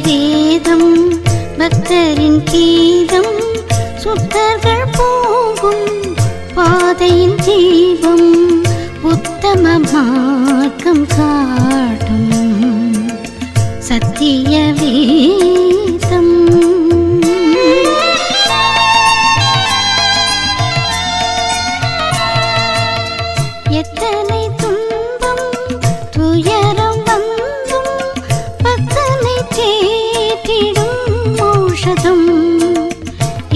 வேதம் பக்தரின் கீதம் சுத்தர்கள் போகும் பாதையின் தீபம் உத்தம மார்க்கம் காட்டும் சத்திய வேதம். எத்தனை துன்பம் துயரம் வந்தும் பக்தனை தேற்றிடும் ஔஷதம்.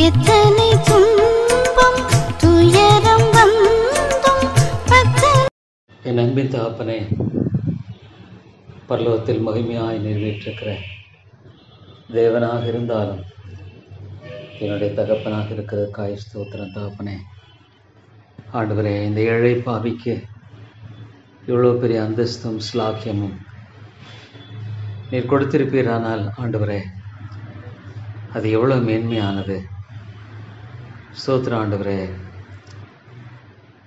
எத்தனை துன்பம் துயரம் வந்தும் பக்தனை. என் அன்பின் தகப்பனே, பரலோகத்தில் மகிமையாய் நிறைவேற்றிருக்கிற தேவனாக இருந்தாலும் என்னுடைய தகப்பனாக இருக்கிறதுக்காய் ஸ்தோத்திரம் தகப்பனே. ஆண்டவரே, இந்த ஏழை பாவிக்கு இவ்வளோ பெரிய அந்தஸ்தும் ஸ்லாக்கியமும் நீர் கொடுத்திருப்பீரானால் ஆண்டவரே, அது எவ்வளோ மேன்மையானது. ஸ்தோத்திரம் ஆண்டவரே.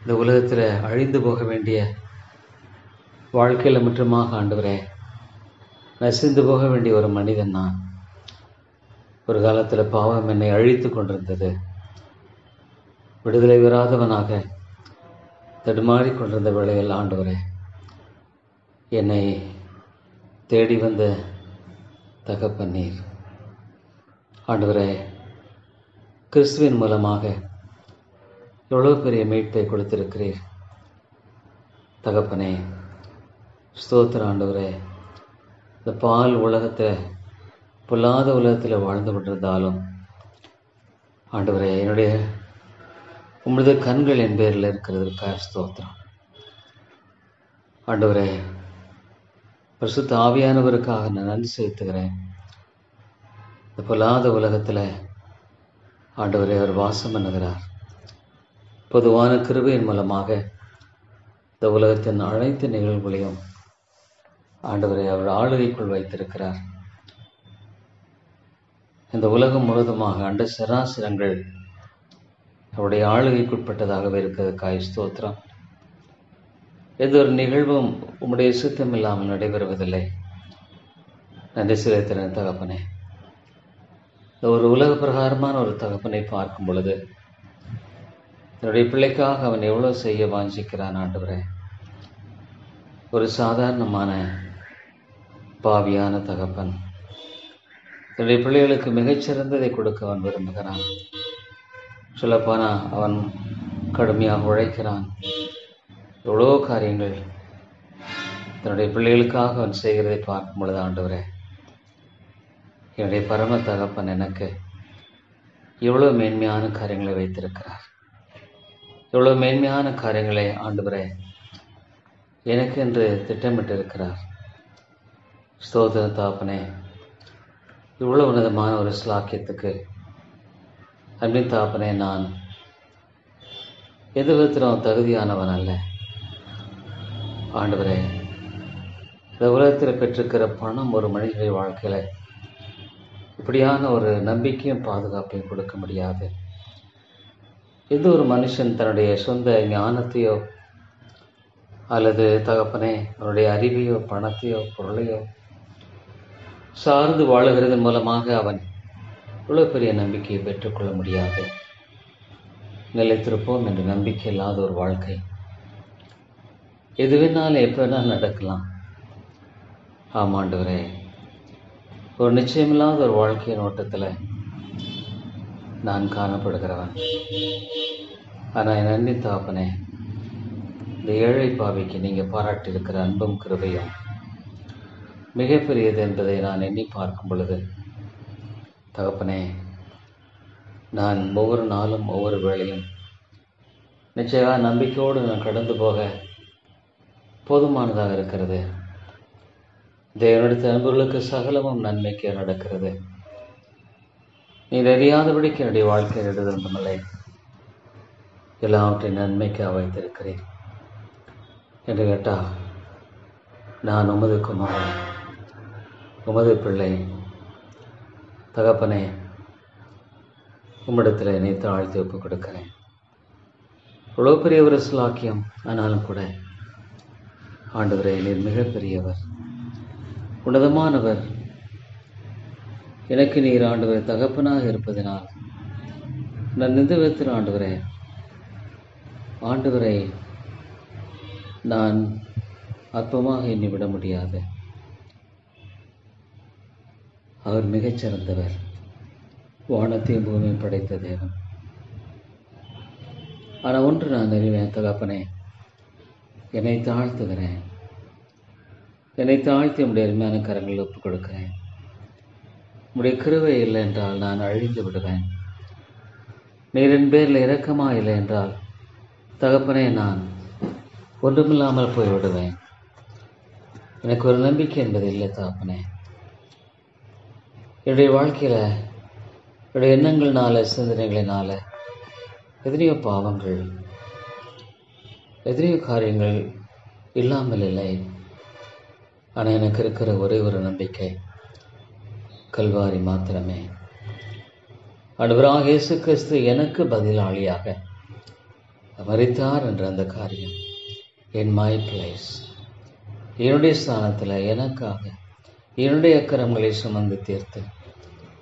இந்த உலகத்தில் அழிந்து போக வேண்டிய வாழ்க்கையில் முற்றுமாக ஆண்டவரே நசிந்து போக வேண்டிய ஒரு மனிதன் நான். ஒரு காலத்தில் பாவம் என்னை அழித்து கொண்டிருந்தது. விடுதலை பெறாதவனாக தடுமாறி கொண்டிருந்த வேளையில் ஆண்டவரே என்னை தேடி வந்த தகப்பன் நீர். ஆண்டவரே, கிறிஸ்துவின் மூலமாக எவ்வளோ பெரிய மீட்பை கொடுத்திருக்கிறீர் தகப்பனே. ஸ்தோத்திர ஆண்டவரே. இந்த பால் உலகத்தில் பொல்லாத உலகத்தில் வாழ்ந்து கொண்டிருந்தாலும் ஆண்டவரே, என்னுடைய உமது கண்கள் என் பேரில் இருக்கிறதுக்காக ஸ்தோத்திரம் ஆண்டவரே. பரிசுத்த ஆவியானவருக்காக நான் நன்றி செலுத்துகிறேன். இந்த பொல்லாத உலகத்தில் ஆண்டவரே அவர் வாசம் பண்ணுகிறார். பொதுவான கிருபையின் மூலமாக இந்த உலகத்தின் அனைத்து நிகழ்வுகளையும் ஆண்டவரை அவர் ஆளுகைக்குள் வைத்திருக்கிறார். இந்த உலகம் முழுவதுமாக அண்ட சராசரங்கள் அவருடைய ஆளுகைக்குட்பட்டதாகவே இருக்கிறதுக்காய் ஸ்தோத்திரம். எந்த ஒரு நிகழ்வும் உம்முடைய சுத்தம் இல்லாமல் நடைபெறுவதில்லை. நன்றி செலுத்தின தகப்பனே. இந்த ஒரு உலக பிரகாரமான ஒரு தகப்பனை பார்க்கும் பொழுது என்னுடைய பிள்ளைக்காக அவன் எவ்வளோ செய்ய வாஞ்சிக்கிறான் ஆண்டவரே. ஒரு சாதாரணமான பாவியான தகப்பன் என்னுடைய பிள்ளைகளுக்கு மிகச்சிறந்ததை கொடுக்க அவன் விரும்புகிறான். சொல்லப்போனா அவன் கடுமையாக உழைக்கிறான். எவ்வளோ காரியங்கள் தன்னுடைய பிள்ளைகளுக்காக அவன் செய்கிறதை பார்க்கும் பொழுது ஆண்டவரே, என்னுடைய பரம தகப்பன் எனக்கு எவ்வளோ மேன்மையான காரியங்களை வைத்திருக்கிறார். எவ்வளோ மேன்மையான காரியங்களை ஆண்டவரே எனக்கு என்று திட்டமிட்டு இருக்கிறார். ஸ்தோத்திர தகப்பனே. இவ்வளோ உன்னதமான ஒரு ஸ்லாக்கியத்துக்கு அன்பின் தகப்பனே, நான் எந்த விதத்திலும் தகுதியானவன் அல்ல ஆண்டவரே. இந்த உலகத்தில் பெற்றிருக்கிற பணம் ஒரு மனிதனுடைய வாழ்க்கையில் இப்படியான ஒரு நம்பிக்கையும் பாதுகாப்பையும் கொடுக்க முடியாது. எந்த ஒரு மனுஷன் தன்னுடைய சொந்த ஞானத்தையோ அல்லது தகப்பனே அவனுடைய அறிவையோ பணத்தையோ பொருளையோ சார்ந்து வாழுகிறதன் மூலமாக அவன் இவ்வளோ பெரிய நம்பிக்கையை பெற்றுக்கொள்ள முடியாது. நிலைத்திருப்போம் என்ற நம்பிக்கை இல்லாத ஒரு வாழ்க்கை எது வேணாலும் எப்போ வேணாலும் நடக்கலாம். ஆமாண்டவரே, ஒரு நிச்சயமில்லாத ஒரு வாழ்க்கையின் ஓட்டத்தில் நான் காணப்படுகிறவன். ஆனால் என் அன்பி தகப்பனே, இந்த ஏழை பாவிக்கு நீங்கள் பாராட்டியிருக்கிற அன்பும் கிருபையும் மிகப்பெரியது என்பதை நான் எண்ணி பார்க்கும் பொழுது தகப்பனே, நான் ஒவ்வொரு நாளும் ஒவ்வொரு வேளையும் நிச்சயமாக நம்பிக்கையோடு நான் கடந்து போக போதுமானதாக இருக்கிறது. தேவனுடைய அன்பர்களுக்கு சகலமும் நன்மைக்கு நடக்கிறது. நீர் அறியாதபடிக்கு என்னுடைய வாழ்க்கை எழுதுவதுமில்லை, எல்லாவற்றையும் நன்மைக்காக வைத்திருக்கிறேன் என்று கேட்டால், நான் உமது குமாரன், உமது பிள்ளை தகப்பனே, உம்மிடத்தில் என்னை தாழ்த்தி ஒப்புக் கொடுக்கிறேன். இவ்வளோ பெரிய ஒரு ஸ்லாக்கியம். ஆனாலும் கூட ஆண்டவரே, நீர் மிகப்பெரியவர், உன்னதமானவர். எனக்கு நீர் ஆண்டவரை தகப்பனாக இருப்பதினால் நான் இந்த விதத்தில் ஆண்டவரை நான் அற்பமாக எண்ணிவிட முடியாது. அவர் மிகச்சிறந்தவர், வானத்தையும் பூமியும் படைத்த தேவன். ஆனால் ஒன்று நான் அறிவேன் தகப்பனே, என்னை தாழ்த்துகிறேன். என்னை தாழ்த்தி உடைய அருமையான கரங்களில் ஒப்புக் கொடுக்கிறேன். உடைய கிருபை இல்லை என்றால் நான் அழிந்து விடுவேன். நீர் என் பேரில் இரக்கமாக இல்லை என்றால் தகப்பனே நான் ஒன்றுமில்லாமல் போய்விடுவேன். எனக்கு ஒரு நம்பிக்கை என்பது இல்லை தகப்பனே. என்னுடைய வாழ்க்கையில் என்னுடைய எண்ணங்கள்னால, சிந்தனைகளினால எத்தனையோ பாவங்கள், எத்தனையோ காரியங்கள் இல்லாமல் இல்லை. ஆனால் எனக்கு இருக்கிற ஒரே ஒரு நம்பிக்கை கல்வாரி மாத்திரமே. ஆண்டவராகிய இயேசு கிறிஸ்து எனக்கு பதிலாளியாக மரித்தார் என்ற அந்த காரியம், என் மை பிளேஸ், என்னுடைய ஸ்தானத்தில் எனக்காக என்னுடைய அக்கிரமங்களை சுமந்து தீர்த்து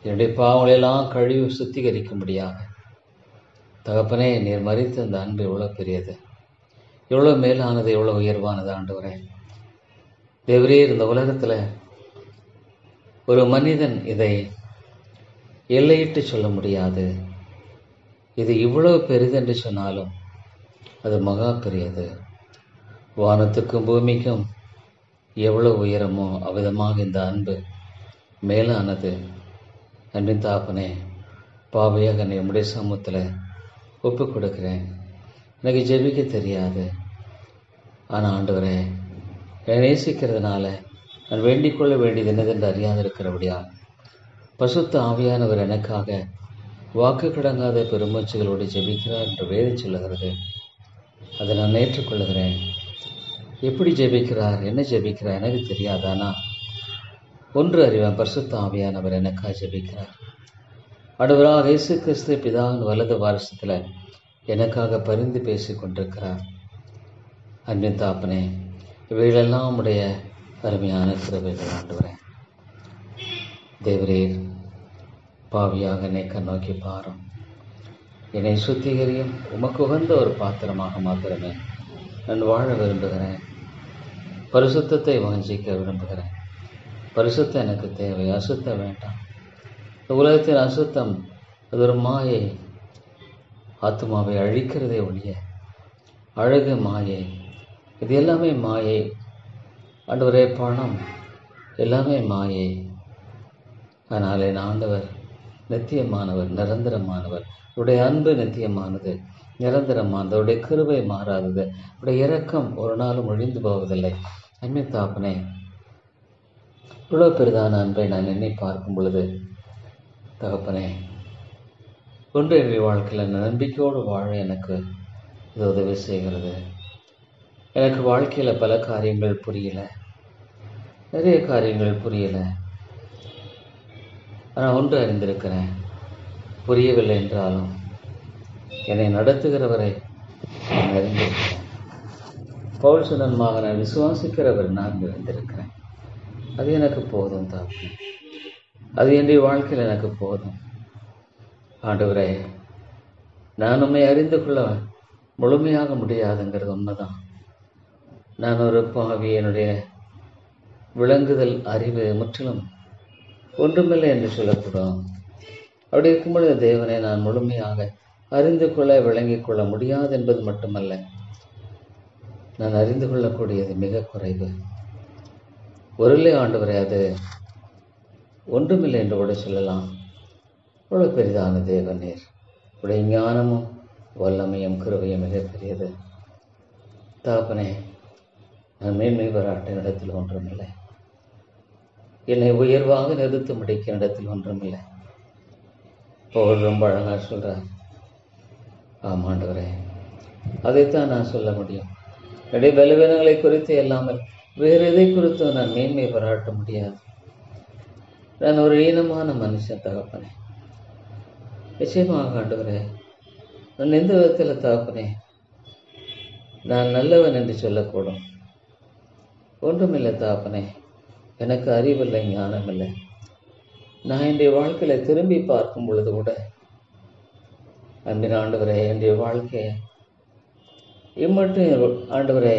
என்னுடைய பாவங்களெல்லாம் கழுவி சுத்திகரிக்கும்படியாக தகப்பனே நீர் மரித்த அந்த அன்பு எவ்வளோ பெரியது, எவ்வளோ மேலானது, எவ்வளோ உயர்வானது. ஆண்டவரே தேவரே, இந்த உலகத்தில் ஒரு மனிதன் இதை எல்லையிட்டு சொல்ல முடியாது. இது இவ்வளவு பெரிதென்று சொன்னாலும் அது மகா பெரியது. வானத்துக்கும் பூமிக்கும் எவ்வளவு உயரமோ அவ்விதமாக இந்த அன்பு மேலானது. அன்பின் தாப்பனே, பாவையாக என்னுடைய சமூகத்தில் ஒப்பு கொடுக்கிறேன். எனக்கு ஜெபிக்க தெரியாது. ஆனால் ஆண்டவரே, என்னை நேசிக்கிறதுனால நான் வேண்டிக் கொள்ள வேண்டியது என்னதென்று அறியாதிருக்கிறபடியா பசுத்த ஆவியானவர் எனக்காக வாக்கு கடங்காத பெருமூச்சுகளோடு ஜெபிக்கிறார் என்று வேதம் சொல்லுகிறது. அதை நான் ஏற்றுக்கொள்ளுகிறேன். எப்படி ஜெபிக்கிறார், என்ன ஜெபிக்கிறார் எனக்கு தெரியாது. ஆனால் ஒன்று அறிவேன், பரிசுத்த ஆவியானவர் எனக்காக ஜெபிக்கிறார். ஆண்டவராகிய இயேசு கிறிஸ்து பிதாவின் வலது வாரிசத்தில் எனக்காக பரிந்து பேசி கொண்டிருக்கிறார். அன்பின் தாப்பனே, இவைகளெல்லாம் உடைய அருமையான கிருபைகள். ஆண்டவரே தேவரீர், பாவியாக என்னை கண்ணோக்கி பாரும், என்னை சுத்திகரியும். உமக்கு உகந்த ஒரு பாத்திரமாக மாத்திரமே நான் வாழ விரும்புகிறேன். பரிசுத்தத்தை வாஞ்சிக்க விரும்புகிறேன். பரிசுத்தம் எனக்கு தேவை, அசுத்தம் வேண்டாம். இந்த உலகத்தின் அசுத்தம் அது ஒரு மாயை, ஆத்மாவை அழிக்கிறதே ஒழிய அழகு மாயை. இது எல்லாமே மாயை. ஆண்டவரே, பணம் எல்லாமே மாயை. ஆனால் என் ஆண்டவர் நித்தியமானவர், நிரந்தரமானவர். உடைய அன்பு நித்தியமானது, நிரந்தரமானது. உடைய கிருபை மாறாதது. உடைய இரக்கம் ஒரு நாளும் ஒழிந்து போவதில்லை. அன்பின் தாப்பனே, இவ்வளோ பெரிதான அன்பை நான் எண்ணி பார்க்கும் பொழுது தகப்பனே, ஒன்று என்னுடைய வாழ்க்கையில் நம்பிக்கையோடு வாழ எனக்கு இது உதவி செய்கிறது. எனக்கு வாழ்க்கையில் பல காரியங்கள் புரியலை, நிறைய காரியங்கள் புரியலை. ஆனால் ஒன்று அறிந்திருக்கிறேன், புரியவில்லை என்றாலும் என்னை நடத்துகிறவரை நான் அறிந்திருக்கிறேன். பவுல் சொன்னமாக நான் விசுவாசிக்கிறவர் நான் அறிந்திருக்கிறேன். அது எனக்கு போதும் தாப்பே, அது என்னுடைய வாழ்க்கையில் எனக்கு போதும். ஆண்டவரே, நான் உண்மை அறிந்து கொள்ள முழுமையாக முடியாதுங்கிறது உண்மைதான். நான் ஒரு பாவி, என்னுடைய விளங்குதல் அறிவு முற்றிலும் ஒன்றுமில்லை என்று சொல்லக்கூடும். அப்படி இருக்கும் பொழுது தேவனை நான் முழுமையாக அறிந்து கொள்ள விளங்கிக் கொள்ள முடியாது என்பது மட்டுமல்ல, நான் அறிந்து கொள்ளக்கூடியது மிக குறைவு. ஒருலே ஆண்டவரே, அது ஒன்றுமில்லை என்று கூட சொல்லலாம். அவ்வளோ பெரிதான தேவன் நீர். உடைய ஞானமும் வல்லமையும் கிருபையும் மிகப்பெரியது. தாப்பனே, நான் மேன்மை பாராட்ட இடத்தில் ஒன்றுமில்லை. என்னை உயர்வாக நிறுத்த முடிக்க இடத்தில் ஒன்றுமில்லை. பவுல் ரொம்ப அழகாக சொல்கிறார். ஆமாண்டவரே, அதைத்தான் நான் சொல்ல முடியும். என்னுடைய பலவீனங்களை குறித்து இல்லாமல் வேறு எதை குறித்தும் நான் மேன்மை பாராட்ட முடியாது. நான் ஒரு ஈனமான மனுஷன் தகப்பனே. நிச்சயமாக ஆண்டவரே, நான் எந்த விதத்தில் தகப்பனே நான் நல்லவன் என்று சொல்லக்கூடும். ஒன்றுமில்லை தகப்பனே, எனக்கு அறிவில்லை, ஞானம் இல்லை. நான் என்னுடைய வாழ்க்கையில் திரும்பி பார்க்கும் பொழுது கூட, அன்பின் ஆண்டவரே, என்னுடைய வாழ்க்கையை இம்மட்டும் ஆண்டவரே,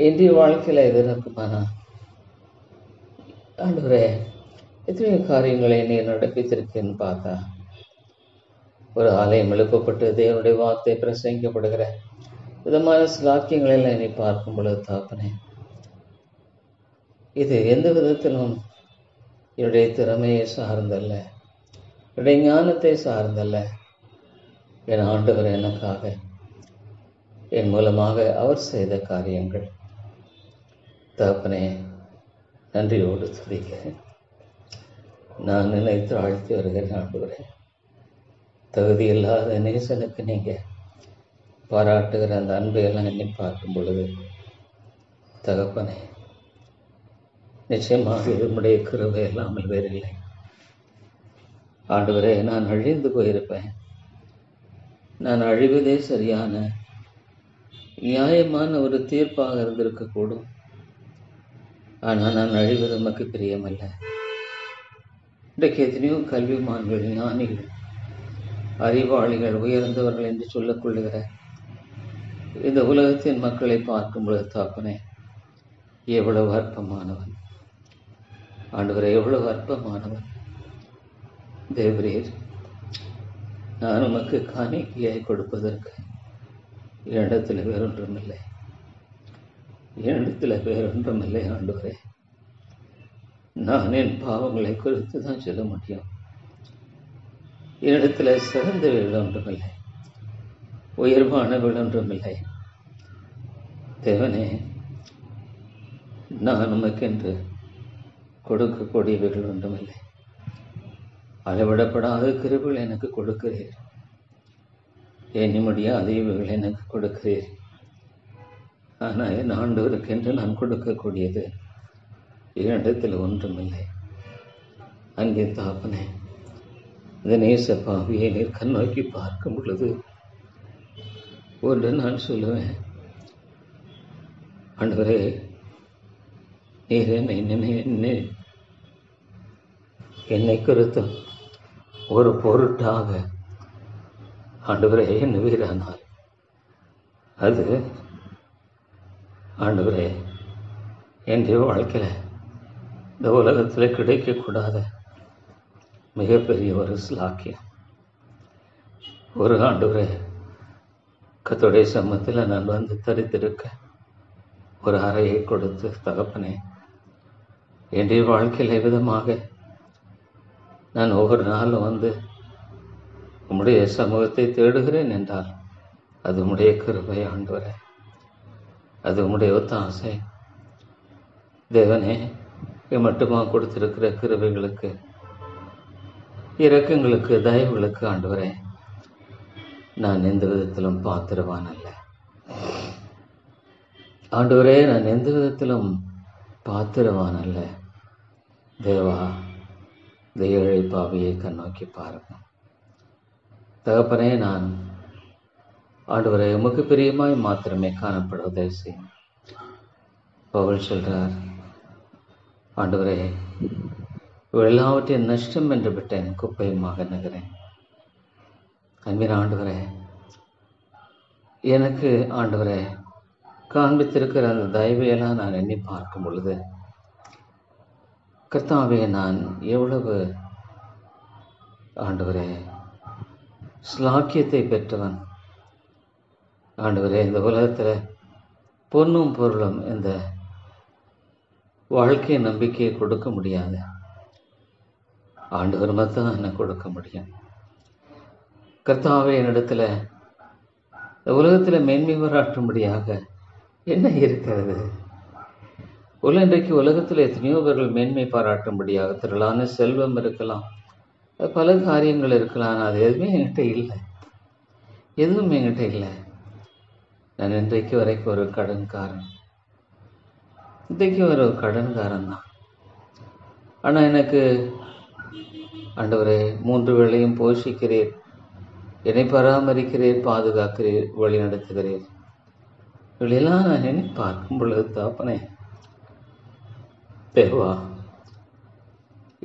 என்னுடைய வாழ்க்கையில் எது இருக்குமானா ஆண்டவரே, எத்தனையோ காரியங்களை நீ நடப்பித்திருக்கேன்னு பார்த்தா, ஒரு ஆலயம் எழுப்பப்பட்டு தேவனுடைய வார்த்தை பிரசங்கிக்கப்படுகிற விதமான ஸ்லாக்கியங்களை நீ பார்க்கும் பொழுது தாப்பனே, இது எந்த விதத்திலும் என்னுடைய திறமையை சார்ந்தல்ல, என்னுடைய ஞானத்தை சார்ந்தல்ல. என் ஆண்டவர் எனக்காக என் மூலமாக அவர் செய்த காரியங்கள் தாப்பனே, நன்றியோடு துதிக்கிறேன். நான் நினைத்து ஆழ்த்தி வருகிறேன். ஆண்டவரே, தகுதி இல்லாத நேசனுக்கு நீங்கள் பாராட்டுகிற அந்த அன்பையெல்லாம் எண்ணி பார்க்கும் பொழுது தகப்பனே, நிச்சயமாக நம்முடைய கிருபை இல்லாமல் வேறில்லை. ஆண்டவரே, நான் அழிந்து போயிருப்பேன். நான் அழிவதே சரியான நியாயமான ஒரு தீர்ப்பாக இருந்திருக்கக்கூடும். ஆனால் நான் அழிவது நமக்கு பிரியமல்ல. இன்றைக்கு எத்தனையோ கல்விமான்கள், ஞானிகள், அறிவாளிகள், உயர்ந்தவர்கள் என்று சொல்லிக் கொள்ளுகிற இந்த உலகத்தின் மக்களை பார்க்கும் பொழுது தாப்பனே, எவ்வளவு அற்பமானவன் ஆண்டவரே, எவ்வளவு அற்பமானவன் தேவரீர். நான் உமக்கு காணிக்கையாய் கொடுப்பதற்கு என்னிடத்தில் வேறொன்றுமில்லை, என்னிடத்தில் வேறொன்றுமில்லை. ஆண்டவரே, நான் என் பாவங்களை குறித்து தான் சொல்ல முடியும். என்னிடத்தில் சிறந்தவர்கள் ஒன்றுமில்லை, உயர்வானவர்கள் ஒன்றுமில்லை. தேவனே, நான் உமக்கென்று கொடுக்கக்கூடியவர்கள் ஒன்றுமில்லை. அளவிடப்படாத கிருபைகள் எனக்கு கொடுக்கிறீர். எண்ணி முடியாத ஈவுகள் எனக்கு கொடுக்கிறீர். ஆனால் என் ஆண்டவருக்கென்று நான் கொடுக்கக்கூடியது என்னிடத்தில் ஒன்றுமில்லை. அங்கே தாப்பனே, இந்த நேச பாவியை நீர் கண்ணோக்கி பார்க்கும் பொழுது ஒன்று நான் சொல்லுவேன். ஆண்டவரே, நீர் என்னை குறித்தும் ஒரு பொருட்டாக ஆண்டவரே எண்ணுவீரானால் அது ஆண்டவரே என்னுடைய வாழ்க்கையில் இந்த உலகத்தில் கிடைக்கக்கூடாத மிகப்பெரிய ஒரு ஸ்லாக்கியம். ஒரு ஆண்டவரே, கர்த்தருடைய சமூகத்தில் நான் வந்து தரித்திருக்க ஒரு அறையை கொடுத்து தகப்பனே, என்னுடைய வாழ்க்கையில் விதமாக நான் ஒவ்வொரு நாளும் வந்து உம்முடைய சமூகத்தை தேடுகிறேன் என்றால் அது உம்முடைய கிருபை ஆண்டவரே, அது உம்முடைய ஒத்தாசை. தேவனே, மட்டுமா கொடுத்திருக்கிற கிருபைகளுக்கு, இரக்கங்களுக்கு, தயவுகளுக்கு ஆண்டவரே, நான் எந்த விதத்திலும் பாத்திரவான் அல்ல. ஆண்டவரே, நான் எந்த விதத்திலும் பாத்திரவான் அல்ல. தேவா, இந்த ஏழை பாவியை கண்ணோக்கி பாருங்க. தகப்பனே, நான் ஆண்டவரே உமக்கு பிரியமாய் மாத்திரமே காணப்படுவதை செய்யும். பவுல் சொல்றார், ஆண்டவரே, எல்லாவற்றையும் நஷ்டம் என்று விட்டேன், குப்பையுமாக நகிறேன். அன்பின் ஆண்டவரே, எனக்கு ஆண்டவரே காண்பித்திருக்கிற அந்த தயவையெல்லாம் நான் எண்ணி பார்க்கும் பொழுது, கர்த்தாவே, நான் எவ்வளவு ஆண்டவரே ஸ்லாக்கியத்தை பெற்றவன். ஆண்டவரே, இந்த உலகத்தில் பொன்னும் பொருளும் இந்த வாழ்க்கை நம்பிக்கையை கொடுக்க முடியாது. ஆண்டவர் மட்டும் என்ன கொடுக்க முடியும். கர்த்தாவே, என்னிடத்தில் இந்த உலகத்தில் மேன்மை பாராட்டும்படியாக என்ன இருக்கிறது? இன்றைக்கு உலகத்தில் எத்தனையோ பேர்கள் மேன்மை பாராட்டும்படியாக திரளான செல்வம் இருக்கலாம், பல காரியங்கள் இருக்கலாம். அது எதுவுமே என்கிட்ட இல்லை, எதுவும் என்கிட்ட இல்லை. நான் இன்றைக்கு வரைக்கும் ஒரு கடன்காரன், இன்றைக்கு ஒரு கடன்காரன் தான். ஆனால் எனக்கு ஆண்டவரே 3 வேளையும் போஷிக்கிறீர், என்னை பராமரிக்கிறீர், பாதுகாக்கிறீர், வழி நடத்துகிறீர். இவையெல்லாம் நான் என்னை பார்க்கும் பொழுது தாப்பனே, தேவா,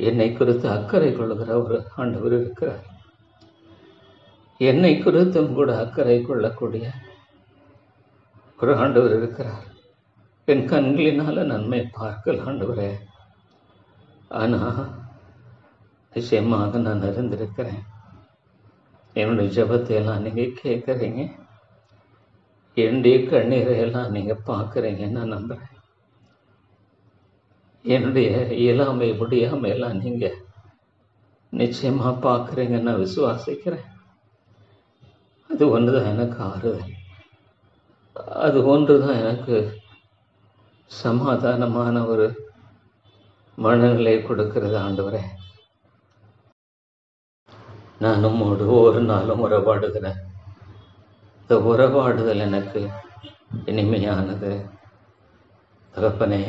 என்னை குறித்து அக்கறை கொள்ளுகிற ஒரு ஆண்டவர் இருக்கிறார். என்னை குறித்தும் கூட அக்கறை கொள்ளக்கூடிய ஒரு ஆண்டவர் இருக்கிறார். என் கண்களினால நன்மை பார்க்கல ஆண்டவரே. ஆனால் நிச்சயமாக நான் அறிந்திருக்கிறேன், என்னுடைய ஜெபத்தை எல்லாம் நீங்கள் கேட்குறீங்க, என்னுடைய கண்ணீரை எல்லாம் நீங்கள் பார்க்குறீங்க. நான் நம்புகிறேன். என்னுடைய இயலாமை முடியாமை எல்லாம் நீங்கள் நிச்சயமாக பார்க்குறீங்க. நான் விசுவாசிக்கிறேன். அது ஒன்று தான் எனக்கு ஆறுதல். அது ஒன்று தான் எனக்கு சமாதானமான ஒரு மனநிலை கொடுக்கிறது. ஆண்டவரே, நான் உம்மோடு ஒரு நாளும் உறவாடுகிறேன். இந்த உறவாடுதல் எனக்கு இனிமையானது. தகப்பனே,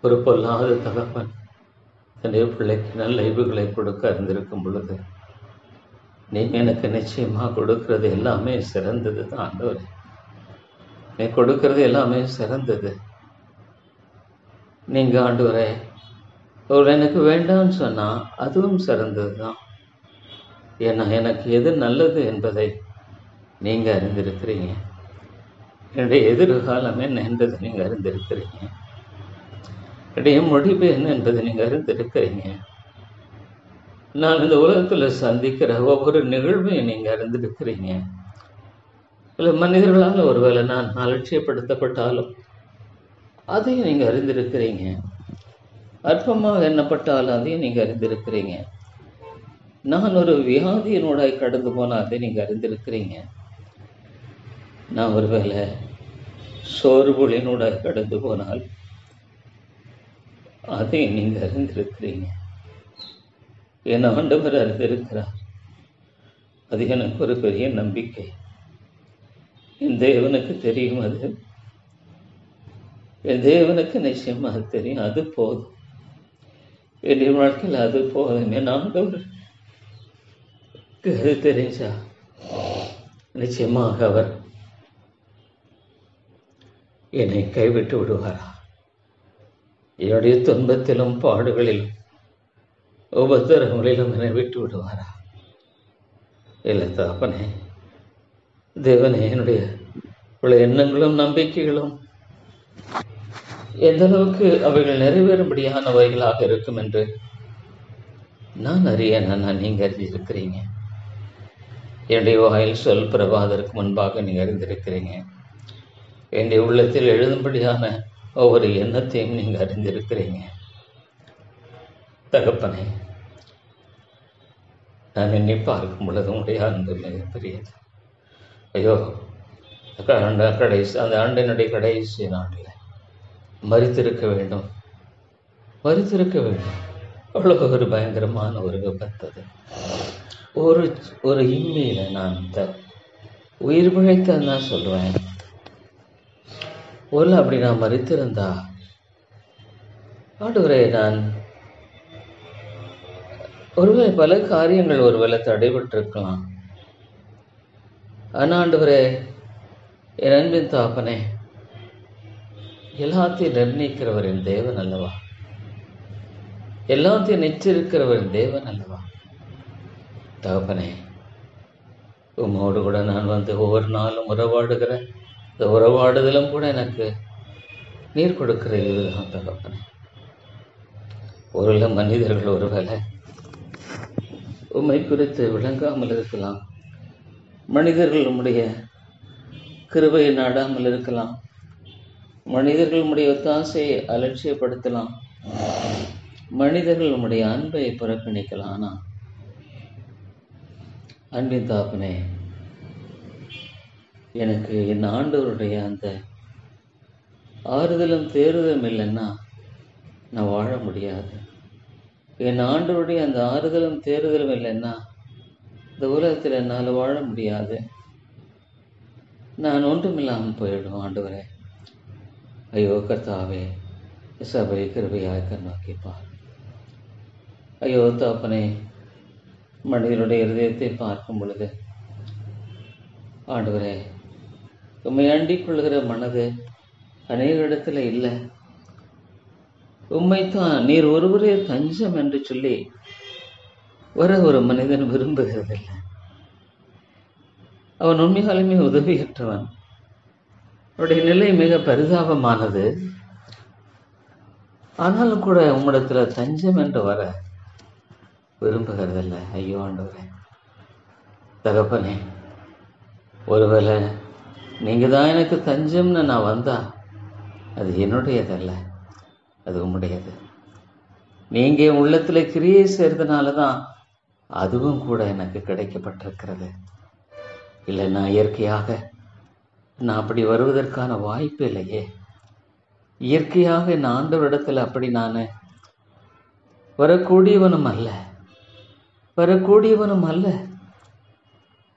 ஒரு பொல்லாத தகப்பன் தன்னுடைய பிள்ளைக்கு நல்ல ஈவுகளை கொடுக்க அறிந்திருக்கும் பொழுது நீங்கள் எனக்கு நிச்சயமாக கொடுக்கறது எல்லாமே சிறந்தது தான். ஆண்டவரே, நீ கொடுக்கறது எல்லாமே சிறந்தது. நீங்கள் ஆண்டவரே ஒரு எனக்கு வேண்டாம்னு சொன்னால் அதுவும் சிறந்தது தான். ஏன்னா எனக்கு எது நல்லது என்பதை நீங்கள் அறிந்திருக்கிறீங்க. என்னுடைய எதிர்காலம் என்ன என்பதை நீங்கள் அறிந்திருக்கிறீங்க. என்னுடைய முடிவு என்ன என்பதை நீங்கள் அறிந்திருக்கிறீங்க. நான் இந்த உலகத்தில் சந்திக்கிற ஒவ்வொரு நிகழ்வையும் நீங்கள் அறிந்திருக்கிறீங்க. இல்லை, மனிதர்களால் ஒருவேளை நான் அலட்சியப்படுத்தப்பட்டாலும் அதையும் நீங்கள் அறிந்திருக்கிறீங்க. அற்பமாக எண்ணப்பட்டாலும் அதையும் நீங்கள் அறிந்திருக்கிறீங்க. நான் ஒரு வியாதியினூடாய் கடந்து போனால் அதை நீங்கள் அறிந்திருக்கிறீங்க. நான் ஒருவேளை சோர்வுகளினூடாய் கடந்து போனால் அதையும் நீங்கள் அறிந்திருக்கிறீங்க. என் ஆண்டவர் அறிந்திருக்கிறார். அது எனக்கு ஒரு பெரிய நம்பிக்கை. என் தேவனுக்கு தெரியும். அது என் தேவனுக்கு நிச்சயமாக தெரியும். அது போதும். என்னுடைய வாழ்க்கையில் அது போதும். என் ஆண்டவருக்கு அது தெரிஞ்சா நிச்சயமாக அவர் என்னை கைவிட்டு விடுவாரா? என்னுடைய துன்பத்திலும் பாடுகளிலும் உபத்திரங்களிலும் என்னை விட்டு விடுவாரா? இல்லை தகப்பனே, தேவனே, என்னுடைய உள்ள எண்ணங்களும் நம்பிக்கைகளும் எந்த அளவுக்கு அவைகள் நிறைவேறும்படியானவைகளாக இருக்கும் என்று நான் அறிய நீங்கள் அறிந்திருக்கிறீங்க. என்னுடைய வாயில் சொல் பிரபாதற்கு முன்பாக நீங்கள் அறிந்திருக்கிறீங்க. என்னுடைய உள்ளத்தில் எழுதும்படியான ஒவ்வொரு எண்ணத்தையும் நீங்கள் அறிந்திருக்கிறீங்க. தகப்பனே, நான் என்னை பார்க்கும் பொழுது உங்களுடைய அன்பு மிகப்பெரியது. ஐயோ, அந்த ஆண்டினுடைய கடைசி நாட்டில் மரித்திருக்க வேண்டும். அவ்வளோ ஒரு பயங்கரமான ஒரு விபத்து. அது ஒரு இம்மையில் நான் உயிர் பிழைத்தேன்னு தான் சொல்லுவேன். ஒரு அப்படி நான் மரித்திருந்தா ஆண்டவரே, நான் ஒருவேளை பல காரியங்கள் ஒருவேளை தடைபட்டிருக்கலாம். ஆனால் ஆண்டவரே, என் அன்பின் தாப்பனே, எல்லாத்தையும் நிர்ணயிக்கிறவர் என் தேவன் அல்லவா? எல்லாத்தையும் நிச்சயிருக்கிறவர் என் தேவன் அல்லவா? தகப்பனே, உம்மோடு கூட நான் வந்து ஒவ்வொரு நாளும் உறவாடுகிற இந்த உறவாடுதலும் கூட எனக்கு நீர் கொடுக்கிற இதுதான் தகப்பனே. ஒரு மனிதர்கள் ஒருவேளை உம்மை குறித்து விளங்காமல் இருக்கலாம். மனிதர்கள் உம்முடைய கிருபையை நாடாமல் இருக்கலாம். மனிதர்கள் உம்முடைய ஒத்தாசையை அலட்சியப்படுத்தலாம். மனிதர்கள் உம்முடைய அன்பை புறக்கணிக்கலாம். ஆனால் அன்பின் தாப்பனே, எனக்கு என் ஆண்டவருடைய அந்த ஆறுதலும் தேறுதலும் இல்லைன்னா நான் வாழ முடியாது. என் ஆண்டவருடைய அந்த ஆறுதலும் தேறுதலும் இல்லைன்னா இந்த உலகத்தில் என்னால் வாழ முடியாது. நான் ஒன்றுமில்லாமல் போயிடும். ஆண்டவரே, ஐயோ கர்த்தாவே, சபை கிருபையாய் கண்ணோக்கிப்பார். ஐயோ தாப்பனே, மனிதனுடைய இருதயத்தை பார்க்கும் பொழுது ஆண்டவரே, உம்மை அண்டிக் கொள்கிற மனது அநேக இடத்துல இல்லை. உம்மைத்தான் நீர் ஒருவரே தஞ்சம் என்று சொல்லி ஒரு மனிதன் விரும்புகிறதில்லை. அவன் உண்மையாலுமே உதவியற்றவன். அவருடைய நிலை மிக பரிதாபமானது. ஆனாலும் கூட உம்மிடத்துல தஞ்சம் என்று வர விரும்புகிறதில்லை. ஐயோ ஆண்டவரே, தகப்பனே, ஒருவேளை நீங்க தான் எனக்கு தஞ்சம்னு நான் வந்தா அது என்னுடையதல்ல, அது உம்முடையது. நீங்க என் உள்ளத்துல கிரியை செய்யறதுனால தான் அதுவும் கூட எனக்கு கிடைக்கப்பட்டிருக்கிறது. இல்லை, நான் இயற்கையாக நான் அப்படி வருவதற்கான வாய்ப்பு இல்லையே. இயற்கையாக என் ஆண்டவரிடத்தில் அப்படி நான் வரக்கூடியவனும் அல்ல.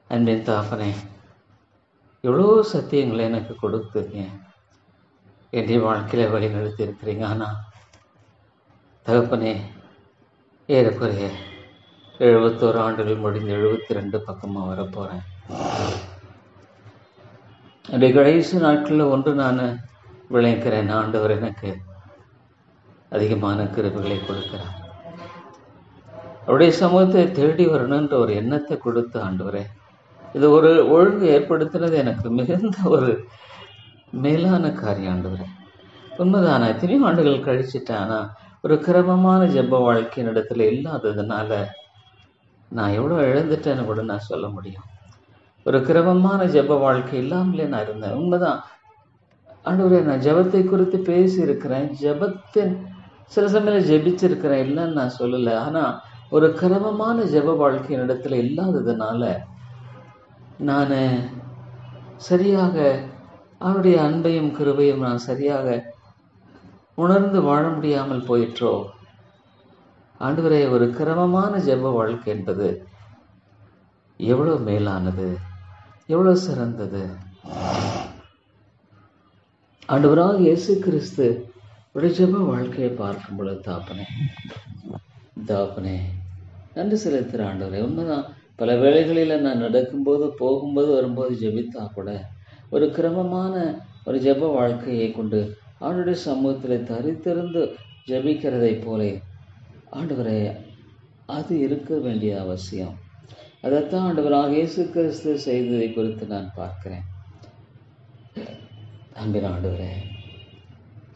அன்பின் தகப்பனே, எவ்வளோ சத்தியங்களை எனக்கு கொடுத்துருங்க, என்னுடைய வாழ்க்கையில வழி நடத்தி இருக்கிறீங்க. ஆனால் தகப்பனே, ஏறக்குறைய 71 ஆண்டுகள் முடிந்து 72 பக்கமாக வரப்போகிறேன். என்னுடைய கடைசி நாட்களில் ஒன்று நான் விளைக்கிறேன். ஆண்டவர் எனக்கு அதிகமான கிருபைகளை கொடுக்கிறார். அவருடைய சமூகத்தை தேடி வரணுன்ற ஒரு எண்ணத்தை கொடுத்து, ஆண்டவரே, இது ஒரு ஒழுங்கு ஏற்படுத்தினது எனக்கு மிகுந்த ஒரு மேலான காரியம். ஆண்டவரே, உண்மைதான், எத்தனையோ ஆண்டுகள் கழிச்சிட்டேன். ஆனால் ஒரு கிரமமான ஜெப வாழ்க்கையின் இடத்துல இல்லாததுனால நான் எவ்வளோ இழந்துட்டேன்னு கூட நான் சொல்ல முடியும். ஒரு கிரமமான ஜெப வாழ்க்கை இல்லாமலே நான் இருந்தேன். உண்மைதான் ஆண்டவரே, நான் ஜெபத்தை குறித்து பேசி இருக்கிறேன், ஜெபத்தின் சில சமயம் ஜெபிச்சிருக்கிறேன், இல்லைன்னு நான் சொல்லலை. ஆனால் ஒரு கிரமமான ஜெப வாழ்க்கையின் இடத்துல இல்லாததுனால நான் சரியாக அவருடைய அன்பையும் கிருபையும் நான் சரியாக உணர்ந்து வாழ முடியாமல் போயிற்றோ. ஆண்டவரே, ஒரு கிரமமான ஜெப வாழ்க்கை என்பது எவ்வளோ மேலானது, எவ்வளோ சிறந்தது. ஆண்டவராக இயேசு கிறிஸ்து ஒரு ஜெப வாழ்க்கையை பார்க்கும் பொழுது தாப்பனே நன்றி செலுத்துகிற ஆண்டவரே. உண்மைதான், பல வேளைகளில் நான் நடக்கும்போது, போகும்போது, வரும்போது ஜெபித்தா கூட ஒரு கிரமமான ஒரு ஜெப வாழ்க்கையை கொண்டு ஆண்டவருடைய சமூகத்தில் தரித்திருந்து ஜெபிக்கிறதை போல ஆண்டவரே, அது இருக்க வேண்டிய அவசியம். அதைத்தான் ஆண்டவராக இயேசு கிறிஸ்து செய்ததை குறித்து நான் பார்க்கிறேன். அன்பின் ஆண்டவரே,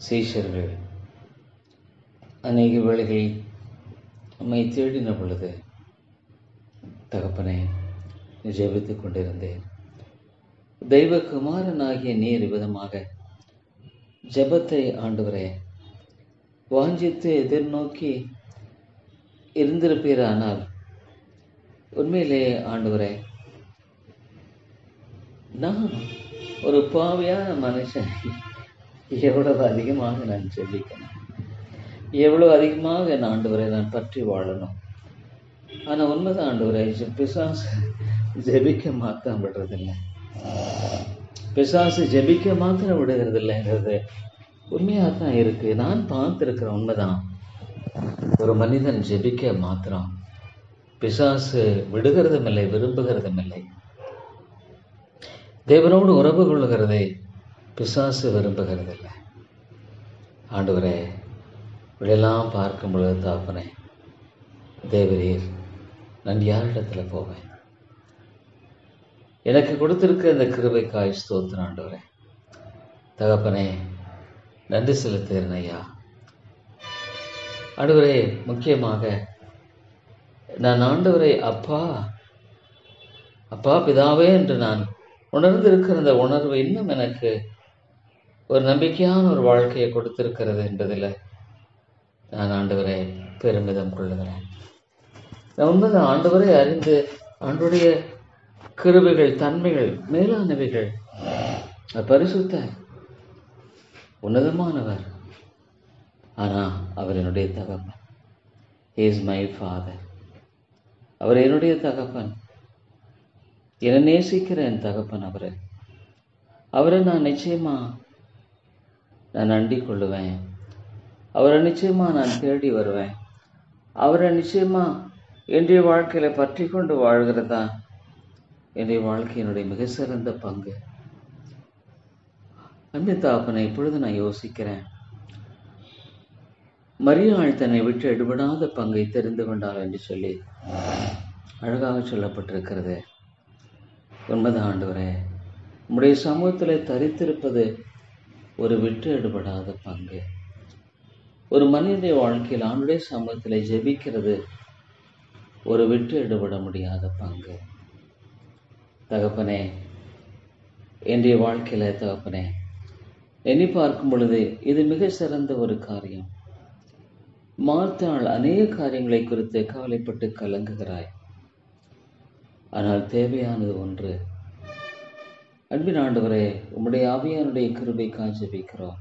சீஷர்கள் அநேக வேளைகளில் உம்மை தேடின பொழுது தகப்பனே, ஜெபித்துக் கொண்டிருந்தேன். தெய்வகுமாரனாகிய நீர் விதமாக ஜெபத்தை ஆண்டவரே வாஞ்சித்து எதிர்நோக்கி இருந்திருப்பீரானால் உண்மையிலே ஆண்டவரே, நான் ஒரு பாவியான மனுஷன், எவ்வளவு அதிகமாக நான் ஜெபிக்கணும், எவ்வளவு அதிகமாக என் ஆண்டவரை நான் பற்றி வாழணும். ஆனால் உண்மைதான் ஆண்டவரை, பிசாசு ஜெபிக்க மாத்திரம் விடுறதில்லை, பிசாசு ஜெபிக்க மாத்திரம் விடுகிறதில்லைங்கிறது உண்மையாக தான் இருக்கு. நான் பார்த்துருக்கிற உண்மைதான், ஒரு மனிதன் ஜெபிக்க மாத்திரம் பிசாசு விடுகிறதும் இல்லை, விரும்புகிறதும் இல்லை. தேவனோடு உறவு கொள்ளுகிறதை பிசாசு விரும்புகிறதில்லை. ஆண்டவரே, இப்படியெல்லாம் பார்க்கும் பொழுது தாப்பனே, தேவரீர், நான் யாரிடத்துல போவேன்? எனக்கு கொடுத்திருக்க இந்த கிருபைக்காய் ஸ்தோத்திரம் ஆண்டவரே. தகப்பனே, நன்றி செலுத்துகிறேன் ஐயா. ஆண்டவரே, முக்கியமாக நான் ஆண்டவரை அப்பா அப்பா பிதாவே என்று நான் உணர்ந்திருக்கிற அந்த உணர்வு இன்னும் எனக்கு ஒரு நம்பிக்கையான ஒரு வாழ்க்கையை கொடுத்திருக்கிறது என்பதில் நான் ஆண்டவரை பெருமிதம் கொள்ளுகிறேன். நான் உண்மைதான் ஆண்டவரை அறிந்து ஆண்டவருடைய கிருபைகள், தன்மைகள், மேலானவைகள், பரிசுத்தர், உன்னதமானவர். ஆனால் அவர் என்னுடைய தகப்பன். He is my father. அவர் என்னுடைய தகப்பன், என்னை நேசிக்கிற என் தகப்பன். அவரை நான் நிச்சயமா நான் அண்டிக் கொள்ளுவேன். அவரை நிச்சயமா நான் தேடி வருவேன். அவரை நிச்சயமா என்னுடைய வாழ்க்கையில பற்றி கொண்டு வாழ்கிறதா என்னுடைய வாழ்க்கையினுடைய மிக சிறந்த பங்கு. அன்பின் தகப்பனை, இப்பொழுது நான் யோசிக்கிறேன், மரியாள் தன்னை விட்டு எடுபடாத பங்கை தெரிந்து கொண்டாள் என்று சொல்லி அழகாக சொல்லப்பட்டிருக்கிறது. உண்மைதான் ஆண்டவரே, உம்முடைய சமூகத்தில் தரித்திருப்பது ஒரு விட்டு எடுபடாத பங்கு. ஒரு மனிதனுடைய வாழ்க்கையில் ஆண்டுடைய சமூகத்தில் ஜெபிக்கிறது ஒரு விட்டு எடுபட முடியாத பங்கு. தகப்பனே, என்னுடைய வாழ்க்கையில தகப்பனே, எண்ணி பார்க்கும் பொழுது இது மிக சிறந்த ஒரு காரியம். மார்த்தாள் அநேக காரியங்களை குறித்து கவலைப்பட்டு கலங்குகிறாய். ஆனால் தேவையானது ஒன்று. அன்பின் ஆண்டவரே, உம்முடைய ஆவியானுடைய கிருபைக்காய் ஜெபிக்கிறோம்.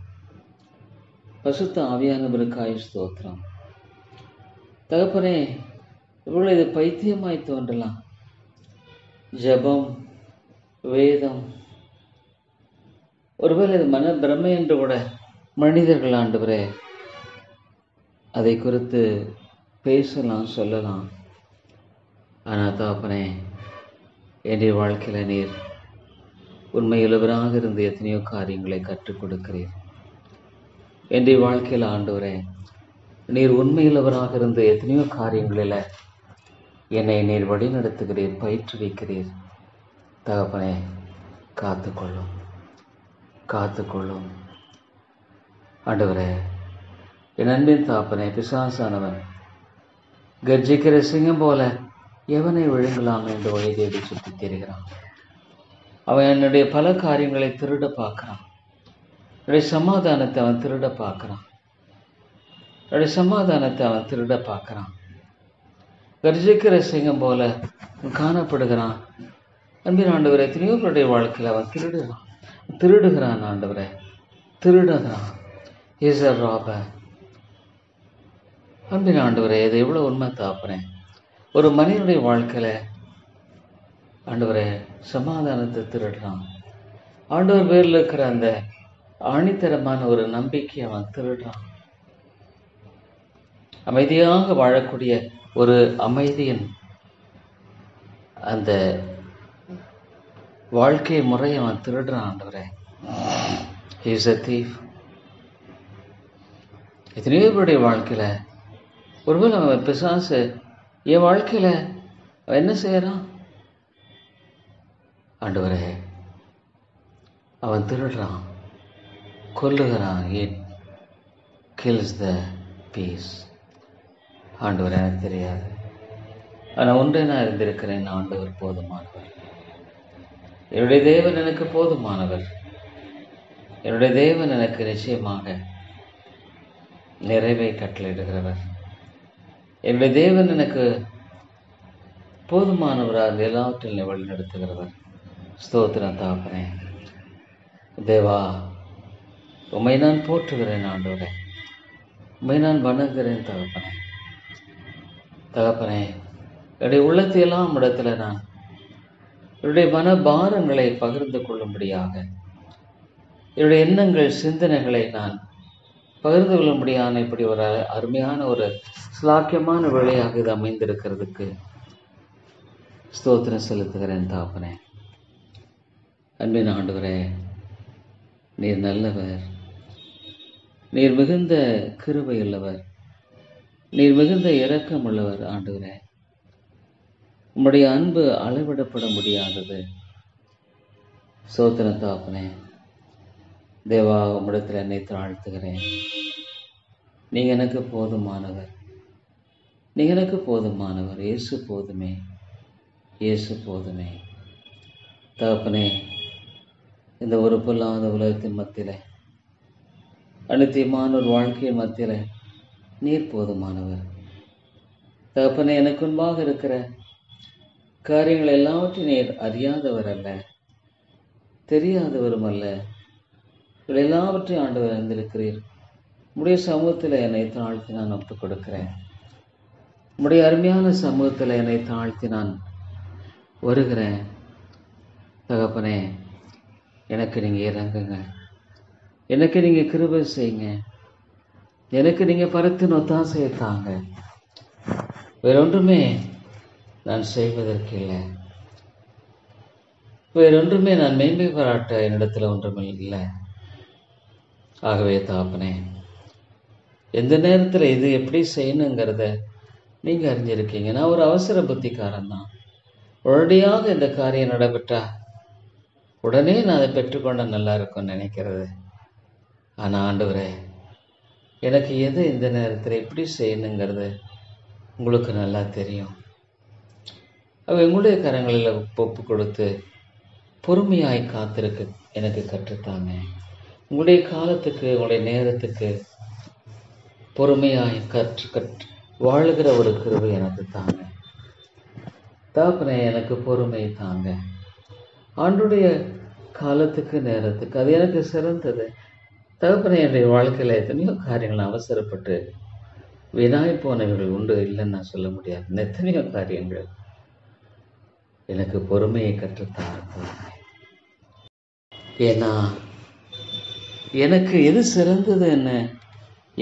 பசுத்த ஆவியானவருக்காய் ஸ்தோத்திரம். தகப்பனே, இவ்வளவு இது பைத்தியமாய் தோன்றலாம். ஜெபம், வேதம், ஒருவேளை இது மன பிரமை என்று கூட மனிதர்கள் ஆண்டவரே அதை குறித்து பேசலாம், சொல்லலாம். ஆனால் தகப்பனே, என்னுடைய வாழ்க்கையில் நீர் உண்மையுள்ளவராக இருந்து எத்தனையோ காரியங்களை கற்றுக் கொடுக்கிறீர். என்னுடைய வாழ்க்கையில் ஆண்டவரே, நீர் உண்மையுள்ளவராக இருந்து எத்தனையோ காரியங்களில் என்னை நீர் வழி நடத்துகிறீர், பயிற்றுவிக்கிறீர். தகப்பனே, காத்துக்கொள்ளும், காத்துக்கொள்ளும். ஆண்டவரே, என் அன்பின் தகப்பனே, பிசாசானவன் கர்ஜிக்கிற சிங்கம் போல எவனை விழுங்கலாம் என்று வழி தேடி சுற்றி தெரிகிறான். அவன் என்னுடைய பல காரியங்களை திருட பார்க்கிறான். என்னுடைய சமாதானத்தை அவன் திருட பார்க்கிறான். என்னுடைய சமாதானத்தை அவன் திருட பார்க்கிறான். கர்ஜிக்கிற சிங்கம் போல காணப்படுகிறான். அன்பின் ஆண்டவரே, எத்தனையோ பேருடைய வாழ்க்கையில் அவன் திருடுகிறான் ஆண்டவரே, திருடுகிறான். Is a ராபர். அன்பின் ஆண்டவரே, இது எவ்வளோ உண்மை தாப்புறேன். ஒரு மனிதனுடைய வாழ்க்கையில் ஆண்டவரே சமாதானத்தை திருடுறான். ஆண்டவர் பேரில் இருக்கிற அந்த ஆணித்தரமான ஒரு நம்பிக்கையை அவன் திருடுறான். அமைதியாக வாழக்கூடிய ஒரு அமைதியின் அந்த வாழ்க்கை முறையை அவன் திருடுறான் ஆண்டவரே. He is a thief. எத்தனையோ பேருடைய வாழ்க்கையில ஒருவேளை அவன் பிசாசு என் வாழ்க்கையில அவன் என்ன செய்யறான் ஆண்டவரே, அவன் திருடுறான், கொல்லுகிறான். It kills the peace. ஆண்டவர் எனக்கு தெரியாது, ஆனால் ஒன்றை நான் அறிந்திருக்கிறேன், ஆண்டவர் போதுமானவர். என்னுடைய தேவன் எனக்கு போதுமானவர். என்னுடைய தேவன் எனக்கு நிச்சயமாக நிறைவை கட்டளையிடுகிறவர். என்னுடைய தேவன் எனக்கு போதுமானவராக எல்லாவற்றிலும் வழி நடத்துகிறவர். ஸ்தோத்திரம் தகப்பனே. தேவா, உம்மை நான் போற்றுகிறேன் ஆண்டவரே, உம்மை நான் வணங்குகிறேன் தகப்பனே. தகப்பனே, என்னுடைய உள்ளத்தை எல்லாம் இடத்துல நான் என்னுடைய மனபாரங்களை பகிர்ந்து கொள்ளும்படியாக, என்னுடைய எண்ணங்கள் சிந்தனைகளை நான் பகிர்ந்து கொள்ளும்படியான இப்படி ஒரு அருமையான ஒரு ஸ்லாக்கியமான வேளையாக இது அமைந்திருக்கிறதுக்கு ஸ்தோத்திரம் செலுத்துகிறேன் தகப்பனே. அன்பின் ஆண்டவரே, நீர் நல்லவர், நீர் மிகுந்த கிருபையுள்ளவர், நீர் மிகுந்த இரக்கம் உள்ளவர் ஆண்டவரே. உம்முடைய அன்பு அளவிடப்பட முடியாதது. ஸ்தோத்திரம் தகப்பனே. தேவா, உம்மிடத்தில் என்னை தாழ்த்துகிறேன். நீங்க எனக்கு போதுமானவர், நீங்க எனக்கு போதுமானவர். இயேசு போதுமே, இயேசு போதுமே. தகப்பனே, இந்த ஒரு பொல்லாத உலகத்தின் மத்தியில, அனித்தியமான ஒரு வாழ்க்கையின் மத்தியில நீர் போதுமானவர். தகப்பனே, எனக்கு முன்பாக இருக்கிற காரியங்கள் எல்லாவற்றையும் நீர் அறியாதவர் அல்ல, தெரியாதவரும் அல்ல. இவை எல்லாவற்றையும் ஆண்டவர் அறிந்திருக்கிறீர். உம்முடைய சமூகத்தில் என்னை தாழ்த்தி நான் ஒப்புக் கொடுக்கிறேன். உம்முடைய அருமையான சமூகத்தில் என்னை தாழ்த்தி நான் வருகிறேன். தகப்பனே, எனக்கு நீங்கள் இறங்குங்க, எனக்கு நீங்கள் கிருபை செய்யுங்க, எனக்கு நீங்கள் பரத்தின் ஒத்தாசையை தாங்க. வேறொன்றுமே நான் செய்வதற்கு இல்லை, வேறொன்றுமே நான் மேன்மை பாராட்ட என்னிடத்தில் ஒன்றுமே இல்லை. ஆகவே தகப்பனே, எந்த நேரத்தில் இது எப்படி செய்யணுங்கிறத நீங்கள் அறிஞ்சிருக்கீங்க. நான் ஒரு அவசர புத்திக்காரன் தான். உடனடியாக இந்த காரியம் நடைபெற்றா உடனே நான் அதை பெற்றுக்கொண்ட நல்லா இருக்கும்னு நினைக்கிறது. ஆனால் ஆண்டவரே, எனக்கு எது இந்த நேரத்தில் எப்படி செய்யணுங்கிறது உங்களுக்கு நல்லா தெரியும். எங்களுடைய கரங்களில் ஒப்பு கொடுத்து பொறுமையாய் காத்திருக்க எனக்கு கற்றுத்தாங்க. உங்களுடைய காலத்துக்கு, உங்களுடைய நேரத்துக்கு பொறுமையாய் கற்று வாழுகிற ஒரு கிருபை எனக்கு தாங்க. தகப்பனே, எனக்கு பொறுமை தாங்க. ஆண்டுடைய காலத்துக்கு, நேரத்துக்கு அது எனக்கு சிறந்தது. தகப்பனே, என்னுடைய வாழ்க்கையில் எத்தனையோ காரியங்கள் அவசரப்பட்டு வினாய் போனவர்கள் உண்டு, இல்லைன்னு நான் சொல்ல முடியாது. எத்தனையோ காரியங்கள். எனக்கு பொறுமையை கற்றுத்தாங்க. ஏன்னா எனக்கு எது சிறந்தது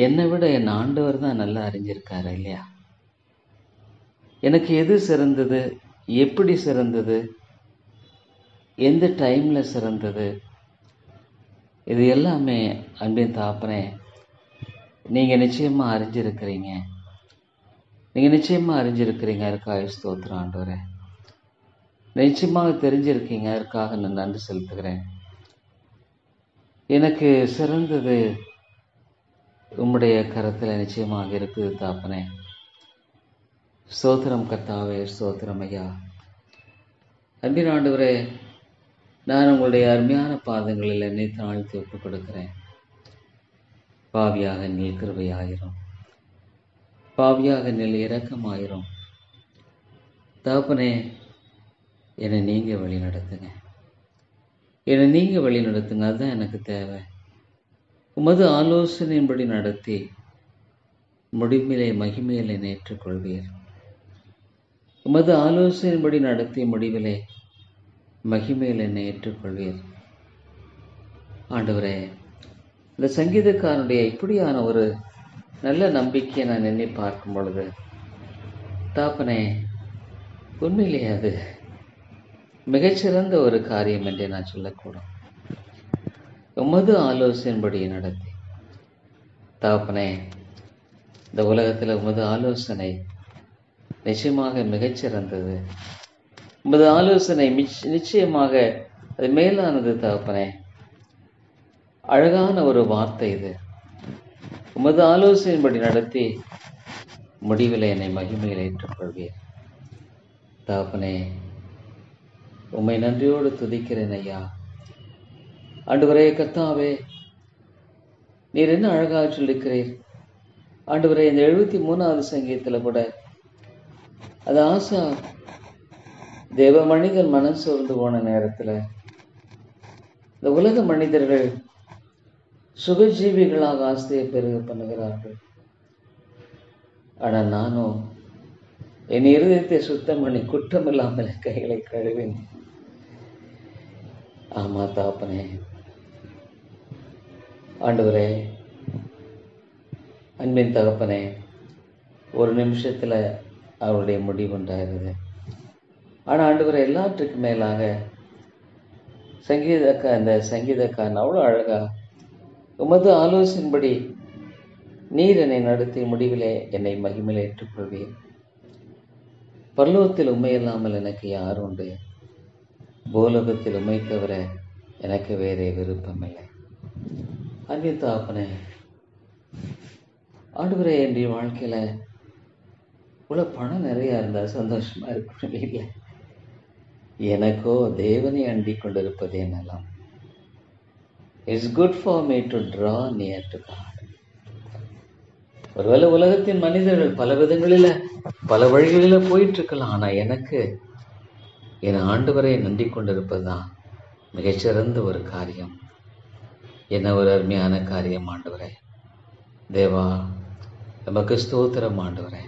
என்னை விட என் ஆண்டவர் தான் நல்லா அறிஞ்சிருக்காரு இல்லையா? எனக்கு எது சிறந்தது, எப்படி சிறந்தது, எந்த டைமில் சிறந்தது, இது எல்லாமே அன்பின் தகப்பனே நீங்கள் நிச்சயமாக அறிஞ்சிருக்கிறீங்க. நீங்கள் நிச்சயமாக அறிஞ்சிருக்கிறீங்க. அதுக்காக ஸ்தோத்திரம் ஆண்டவரே. நிச்சயமாக தெரிஞ்சிருக்கீங்க. அதற்காக நான் நன்றி செலுத்துகிறேன். எனக்கு சிறந்தது உம்முடைய கரத்தில் நிச்சயமாக இருக்குது தாப்பனே. ஸ்தோத்திரம் கர்த்தாவே, ஸ்தோத்திரம் ஐயா. அன்பின் ஆண்டவரே, நான் உங்களுடைய அருமையான பாதங்களில் என்னை தாழ்த்தி ஒப்புக் கொடுக்கிறேன். பாவியாக நீர் கிருபையாயிரும், பாவியாக நீர் இரக்கமாயிரும். தாப்பனே, என்னை நீங்கள் வழி நடத்துங்க, என்னை நீங்கள் வழி நடத்துங்க. அதுதான் எனக்கு தேவை. உமது ஆலோசனையின்படி நடத்தி முடிவிலே மகிமையில் என்னை ஏற்றுக்கொள்வீர். உமது ஆலோசனையின்படி நடத்தி முடிவிலே மகிமையில் என்னை ஏற்றுக்கொள்வீர். ஆண்டவரே, இந்த சங்கீதக்காரனுடைய இப்படியான ஒரு நல்ல நம்பிக்கையை நான் எண்ணி பார்க்கும் பொழுது தாப்பனே, உண்மையிலே அது மிகச்சிறந்த ஒரு காரியம் என்றே நான் சொல்லக்கூடும். உமது ஆலோசனையின்படி நடத்தி தாப்பனே, இந்த உலகத்தில் உமது ஆலோசனை நிச்சயமாக மிகச்சிறந்தது. உமது ஆலோசனை நிச்சயமாக அது மேலானது தகப்பனே. அழகான ஒரு வார்த்தை இது. உமது ஆலோசனையின்படி நடத்தி முடிவில் என்னை மகிமையில் ஏற்றுக்கொள்வீர். தகப்பனே, உம்மை நன்றியோடு துதிக்கிறேன் ஐயா. ஆண்டவரே கர்த்தாவே, நீர் என்ன அழகாக சொல்லிக்கிறீர். ஆண்டவரே, இந்த 73வது சங்கீதத்தில் கூட அது ஆசா தேவ மனிதன் மனம் சோர்ந்து போன நேரத்தில் இந்த உலக மனிதர்கள் சுகஜீவிகளாக ஆசையை பெருக பண்ணுகிறார்கள். ஆனால் நானும் என் இருதயத்தை சுத்தம் பண்ணி குற்றம் இல்லாமல் கைகளை கழுவேன். ஆமா தாப்பனே, ஆண்டவரே, அன்பின் தகப்பனே, ஒரு நிமிஷத்தில் அவருடைய முடிவு உண்டாயிருது. ஆனால் ஆண்டவரே, எல்லாற்றுக்கும் மேலாக இந்த சங்கீதக்காரன் அவ்வளோ அழகா உமது ஆலோசனைப்படி நீர் என்னை நடத்தி முடிவிலே என்னை மகிமையில் ஏற்றுக்கொள்வீர். பரலோகத்தில் உண்மை இல்லாமல் எனக்கு யார் உண்டு? பூலோகத்தில் உண்மை தவிர எனக்கு வேறே விருப்பமில்லை. அன்பின் தகப்பனே, ஆண்டவரே, என்னுடைய வாழ்க்கையில் இவ்வளோ பணம் நிறையா இருந்தால் சந்தோஷமாக இருக்கணும் இல்லை. எனக்கோ தேவனை அண்டி கொண்டிருப்பதே நலம். It's good for me to draw near to God. ஒருவேளை உலகத்தின் மனிதர்கள் பல விதங்களில் பல வழிகளில் போயிட்டு இருக்கலாம். ஆனால் எனக்கு என் ஆண்டவரை நன்றி கொண்டிருப்பது தான் மிகச்சிறந்த ஒரு காரியம். என்ன ஒரு அருமையான காரியம் ஆண்டவரே. தேவா, நமக்கு ஸ்தோத்திரம் ஆண்டவரே.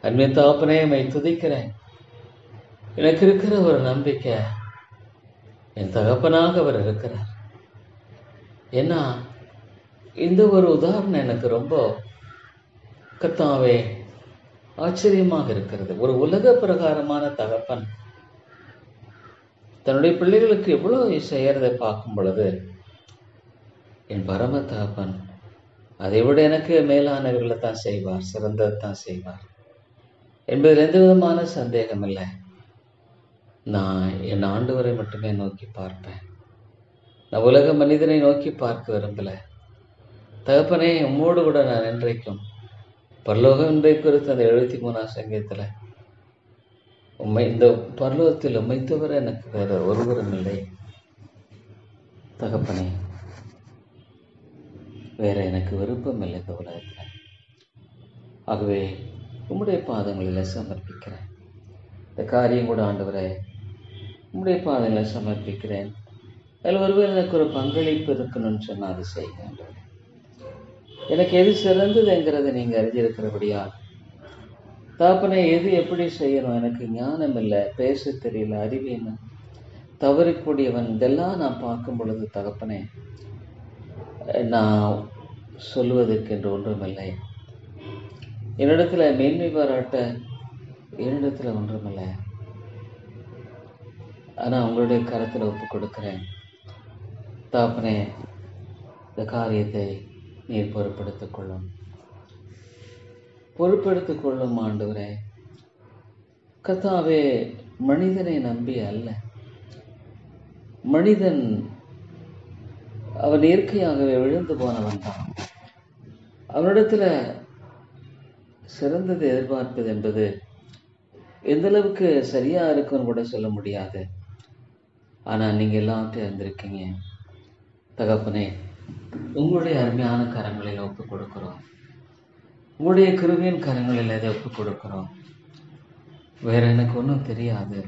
அன்பின் தகப்பனே, உம்மை துதிக்கிறேன். எனக்கு இருக்கிற ஒரு நம்பிக்கை, என் தகப்பனாக அவர் இருக்கிறார். ஏன்னா இந்த ஒரு உதாரணம் எனக்கு ரொம்ப கர்த்தாவே ஆச்சரியமாக இருக்கிறது. ஒரு உலக பிரகாரமான தகப்பன் தன்னுடைய பிள்ளைகளுக்கு எவ்வளோ செய்யறதை பார்க்கும் பொழுது, என் பரம தகப்பன் அதை விட எனக்கு மேலானவர்களை தான் செய்வார், சிறந்ததை தான் செய்வார் என்பதில் எந்த விதமான சந்தேகம் இல்லை. நான் என் ஆண்டவரை மட்டுமே நோக்கி பார்ப்பேன். நான் உலக மனிதனை நோக்கி பார்க்க விரும்பல. தகப்பனே, உம்மோடு கூட நான் என்றைக்கும் பரலோகம் என்பதை குறித்து அந்த 73ஆம் சங்கீதத்தில் இந்த பரலோகத்தில் உம்மை தவிர எனக்கு வேற ஒருவரும் இல்லை தகப்பனே, வேற எனக்கு விருப்பம் இல்லை இந்த உலகத்தில். ஆகவே உம்முடைய பாதங்களில் சமர்ப்பிக்கிறேன். இந்த காரியம் கூட ஆண்டவரே உம்முடைய பாதங்களில் சமர்ப்பிக்கிறேன். அதில் ஒருவேளை எனக்கு ஒரு பங்களிப்பு இருக்கணும்னு சொன்னால் அது செய்யுங்க ஆண்டவரே. எனக்கு எது சிறந்ததுங்கிறத நீங்கள் அறிஞ்சிருக்கிறபடியா தகப்பனே, எது எப்படி செய்யணும் எனக்கு ஞானம் இல்லை, பேச தெரியல, அறிவேன்னு தவறக்கூடியவன். இதெல்லாம் நான் பார்க்கும் பொழுது தகப்பனே, நான் சொல்லுவதற்கு என்று ஒன்றுமில்லை. என்னிடத்துல மேன்மை பாராட்ட என்னிடத்துல ஒன்றுமில்லை. ஆனால் உங்களுடைய கரத்தில் ஒப்பு கொடுக்கிறேன் தகப்பனே. இந்த காரியத்தை நீர் பொறுப்பெடுத்துக் கொள்ளும் ஆண்டவரே. கர்த்தாவே, மனிதனை நம்பி அல்ல. மனிதன் அவன் இயற்கையாகவே விழுந்து போனவன் தான். அவனிடத்துல சிறந்தது எதிர்பார்ப்பது என்பது எந்த அளவுக்கு சரியா இருக்குன்னு கூட சொல்ல முடியாது. ஆனா நீங்க எல்லாத்தையும் அறிந்திருக்கீங்க தகப்பனே. உங்களுடைய அருமையான கரங்களில் ஒப்பு கொடுக்கிறோம். உங்களுடைய கிருபையின் கரங்களில் எதை ஒப்பு கொடுக்கிறோம். வேற எனக்கு ஒன்றும் தெரியாது,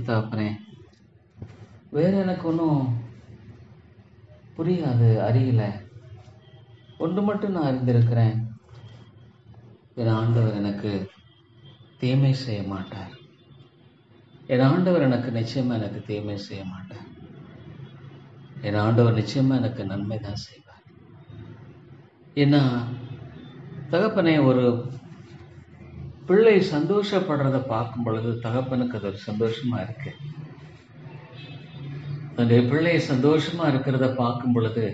தகப்பனே. வேற எனக்கு ஒன்றும் புரியாது, அறியல. ஒன்று மட்டும் நான் அறிந்திருக்கிறேன், என் ஆண்டவர் எனக்கு தீமை செய்ய மாட்டார். என் ஆண்டவர் எனக்கு நிச்சயமா எனக்கு தீமை செய்ய மாட்டார். என் ஆண்டவர் நிச்சயமா எனக்கு நன்மை தான் செய்வார். ஏன்னா தகப்பனே, ஒரு பிள்ளை சந்தோஷப்படுறத பார்க்கும் பொழுது தகப்பனுக்கு அது ஒரு சந்தோஷமா இருக்கு. தன்னுடைய பிள்ளை சந்தோஷமா இருக்கிறத பார்க்கும் பொழுது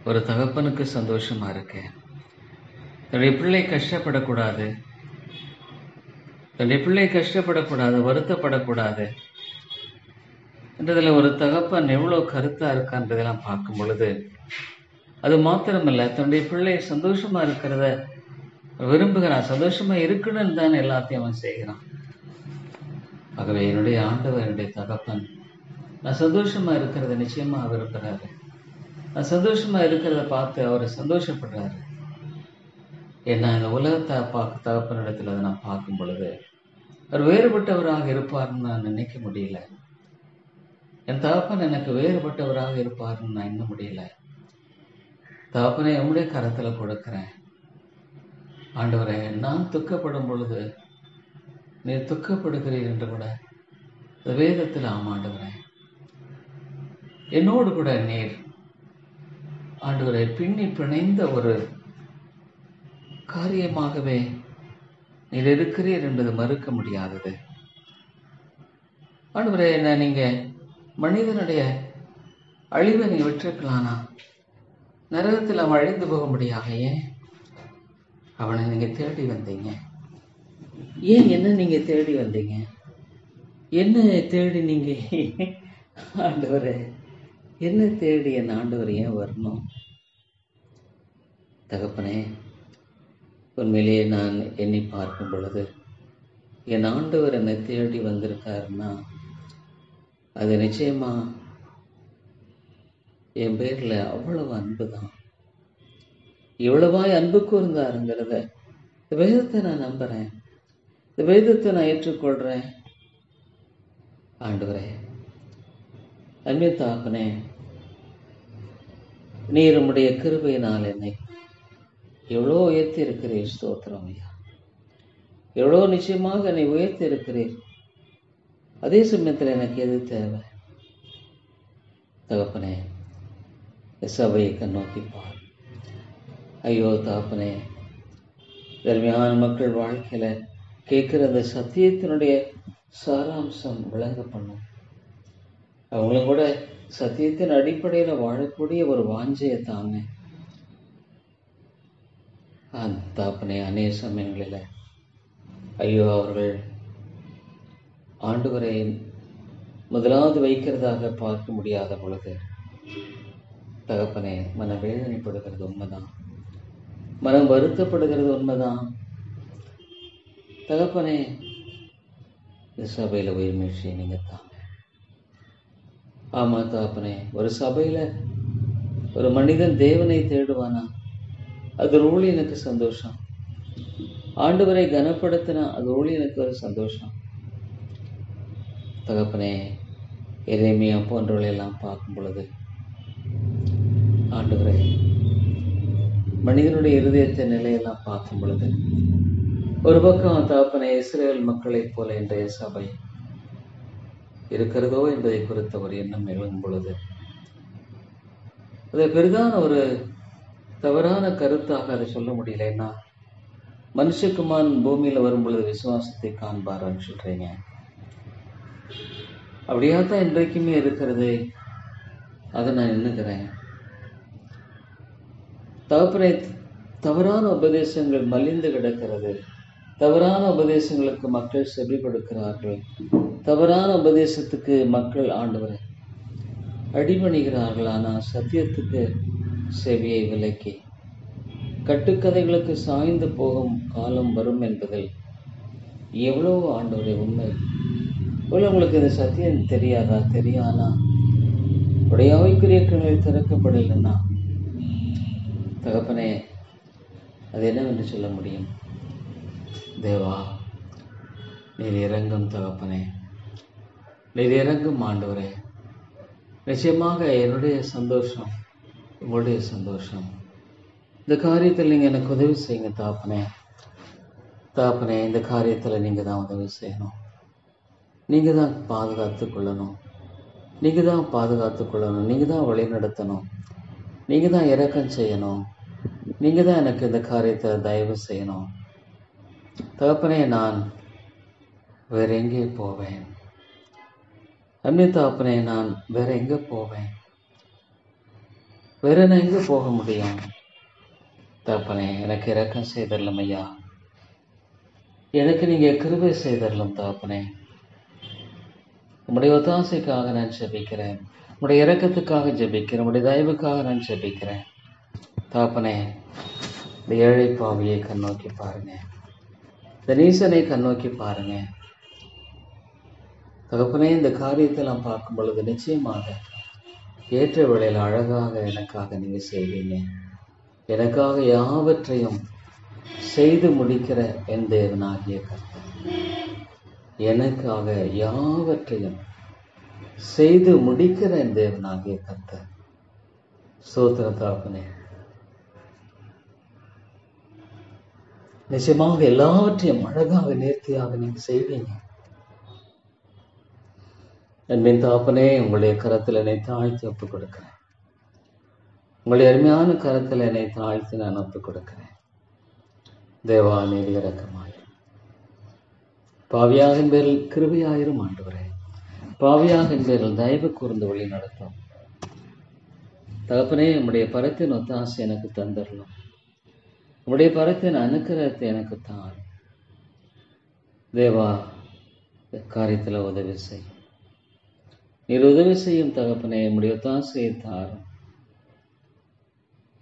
ஒரு தகப்பனுக்கு சந்தோஷமா இருக்கு. தன்னுடைய பிள்ளை கஷ்டப்படக்கூடாது, வருத்தப்படக்கூடாது என்றதில் ஒரு தகப்பன் எவ்வளோ கருத்தா இருக்கான்றதெல்லாம் பார்க்கும் பொழுது, அது மாத்திரமல்ல, தன்னுடைய பிள்ளை சந்தோஷமா இருக்கிறத விரும்புகிறான். சந்தோஷமா இருக்கணும்னு தான் எல்லாத்தையும் அவன் செய்கிறான். ஆகவே என்னுடைய ஆண்டவர், என்னுடைய தகப்பன், நான் சந்தோஷமா இருக்கிறத நிச்சயமா விரும்புகிறாரு. நான் சந்தோஷமா இருக்கிறத பார்த்து அவரை சந்தோஷப்படுறாரு. ஏன்னா இந்த உலகத்தை தகப்பனிடத்தில் அதை நான் பார்க்கும் பொழுது அவர் வேறுபட்டவராக இருப்பார்னு நான் நினைக்க முடியல. என் தகப்பன் எனக்கு வேறுபட்டவராக இருப்பார்னு நான் எண்ண முடியல. தகப்பனை உம்முடைய கரத்துல கொடுக்கிறேன் ஆண்டவரே. நான் துக்கப்படும் பொழுது நீர் துக்கப்படுகிறீர் என்று கூட வேதத்தில் ஆமாண்டவரே, என்னோடு கூட நீர் ஆண்டவரை பின்னி பிணைந்த ஒரு காரியமாகவே நீர் இருக்கிறீர் என்பது மறுக்க முடியாதது. ஆண்டவரே, என்ன நீங்க மனிதனுடைய அழிவை நீங்க விட்டிருக்கலானா? நரகத்தில் அவன் அழிந்து போக முடியாது. ஏன் அவனை நீங்க தேடி வந்தீங்க? ஏன் என்ன நீங்க தேடி வந்தீங்க? என்ன தேடி நீங்க ஆண்டவரே, என்ன தேடி என் ஆண்டவர் ஏன் வரணும்? தகப்பனே, உண்மையிலேயே நான் எண்ணி பார்க்கும் பொழுது என் ஆண்டவர் என்னை தேடி வந்திருக்காருன்னா அது நிச்சயமா என் பேர்ல அவ்வளவு அன்பு தான். இவ்வளவாய் அன்பு கூர்ந்தாருங்கிறத இந்த வேதத்தை நான் நம்புறேன், இந்த வேதத்தை நான் ஏற்றுக்கொள்றேன். ஆண்டவரே, அன்பே தகப்பனே, நீர் உம்முடைய கிருபையினால் என்னை எவ்வளோ உயர்த்தி இருக்கிறீர். ஸ்தோத்திரம் ஐயா. எவ்வளோ நிச்சயமாக என்னை உயர்த்தி இருக்கிறீர். அதே சமயத்தில் எனக்கு எது தேவை? தகப்பனே, சபையை கண்ணோக்கி பார். ஐயோ தகப்பனே, தர்மியான மக்கள் வாழ்க்கையில கேட்கிற அந்த சத்தியத்தினுடைய சாராம்சம் விளங்க பண்ணும். அவங்களும் கூட சத்தியத்தின் அடிப்படையில் வாழக்கூடிய ஒரு வாஞ்சையை தாங்க. தாப்பனே, அநேக சமயங்களில் ஐயோ அவர்கள் ஆண்டவரை முதலாவது வைக்கிறதாக பார்க்க முடியாத பொழுது தகப்பனே மனம் வேதனைப்படுகிறது உண்மைதான், மனம் வருத்தப்படுகிறது உண்மைதான். தகப்பனே, இந்த சபையில் உயிர் மீழ்ச்சியை நீங்கள் தாங்க. ஆமா தகப்பனே, ஒரு சபையில் ஒரு மனிதன் தேவனை தேடுவானா அது ஊழியனுக்கு சந்தோஷம். ஆண்டவரை கனப்படுத்தினா அது ஊழியனுக்கு ஒரு சந்தோஷம். தகப்பனே, எரேமியா போன்றவர்களெல்லாம் பார்க்கும் பொழுது ஆண்டவரே மனிதனுடைய இருதயத்தை நிலையெல்லாம் பார்க்கும் பொழுது ஒரு பக்கம் தகப்பனே இஸ்ரேல் மக்களைப் போல இன்றைய சபை இருக்கிறதோ என்பதை குறித்த ஒரு எண்ணம் எழும் பொழுது அது பெரிதான ஒரு தவறான கருத்தாக அதை சொல்ல முடியலன்னா, மனுஷகுமாரன் பூமியில் வரும் பொழுது விசுவாசத்தை காண்பார்னு சொல்றீங்க. அப்படியாத்தான் இன்றைக்குமே இருக்கிறது. அதை நான் எண்ணுகிறேன். தகப்பனை, தவறான உபதேசங்கள் மலிந்து கிடக்கிறது. தவறான உபதேசங்களுக்கு மக்கள் செவி கொடுக்கிறார்கள். தவறான உபதேசத்துக்கு மக்கள் ஆண்டவரை அடிபணிகிறார்கள். ஆனால் சத்தியத்துக்கு செவியை விலக்கி கட்டுக்கதைகளுக்கு சாய்ந்து போகும் காலம் வரும் என்பதில் எவ்வளவு ஆண்டவரை உண்மை. இவ்வளவு உங்களுக்கு இந்த சத்தியம் தெரியாதா? தெரியாதா? உடைய ஆவிக்குரிய கண்கள் திறக்கப்படலைன்னா தகப்பனே அது என்னவென்று சொல்ல முடியும்? தேவா, நீர் இறங்கும் தகப்பனே, நீர் இறங்கும் ஆண்டவரே. நிச்சயமாக என்னுடைய சந்தோஷம் உங்களுடைய சந்தோஷம். இந்த காரியத்தில் நீங்கள் எனக்கு உதவி செய்யுங்க தகப்பனே. தகப்பனே, இந்த காரியத்தில் நீங்கள் தான் உதவி செய்யணும். நீங்கள் தான் பாதுகாத்து கொள்ளணும். நீங்கள் தான் பாதுகாத்து கொள்ளணும். நீங்கள் தான் வழி நடத்தணும். நீங்கள் தான் இரக்கம் செய்யணும். நீங்கள் தான் எனக்கு இந்த காரியத்தை தயவு செய்யணும். தகப்பனே, நான் வேற எங்கே போவேன்? அன்னை தகப்பனே, நான் வேற எங்கே போவேன்? வேற நான் எங்கே போக முடியும்? தகப்பனே, எனக்கு இரக்கம் செய்தரலாம் ஐயா. எனக்கு நீங்கள் கிருபை செய்தரலாம் தகப்பனே. உம்முடைய ஒத்தாசைக்காக நான் ஜெபிக்கிறேன். உம்முடைய இரக்கத்துக்காக ஜெபிக்கிறேன். உம்முடைய தயவுக்காக நான் ஜெபிக்கிறேன். தகப்பனே, இந்த ஏழை பாவியை கண்ணோக்கி பாருங்க. இந்த நீசனை கண்ணோக்கி பாருங்க. தகப்பனே, இந்த காரியத்தை நான் பார்க்கும் பொழுது நிச்சயமாக ஏற்ற வேளையில் அழகாக எனக்காக நீங்க செய்வீங்க. எனக்காக யாவற்றையும் செய்து முடிக்கிற என் தேவனாகிய கர்த்தர், எனக்காக யாவற்றையும் செய்து முடிக்கிற என் தேவனாகிய கர்த்தர். ஸ்தோத்திர தகப்பனே, நிச்சயமாக எல்லாவற்றையும் அழகாக நேர்த்தியாக நீங்க செய்வீங்க. என் தகப்பனே, உங்களுடைய கரத்தில் என்னை தாழ்த்தி ஒப்புக் கொடுக்கிறேன். உங்களுடைய அருமையான கரத்தில் என்னை தாழ்த்தி நான் ஒப்புக் கொடுக்கிறேன். தேவா, நீர் இரக்கமாயிரும். பாவியாகின் பேரில் கிருபையாயிரும் ஆண்டவரே. பாவியாகின் பேரில் தயவு கூர்ந்து வழி நடத்தும். தகப்பனே, உம்முடைய பரத்தின் ஒத்தாசை எனக்கு தந்தரலாம். உம்முடைய பரத்தின் அனுக்கிரகத்தை எனக்கு தான். தேவா, காரியத்தில் உதவி செய்யும். நீர் உதவி செய்யும் தகப்பனே, உம்முடைய ஒத்தாசையை தாரும்.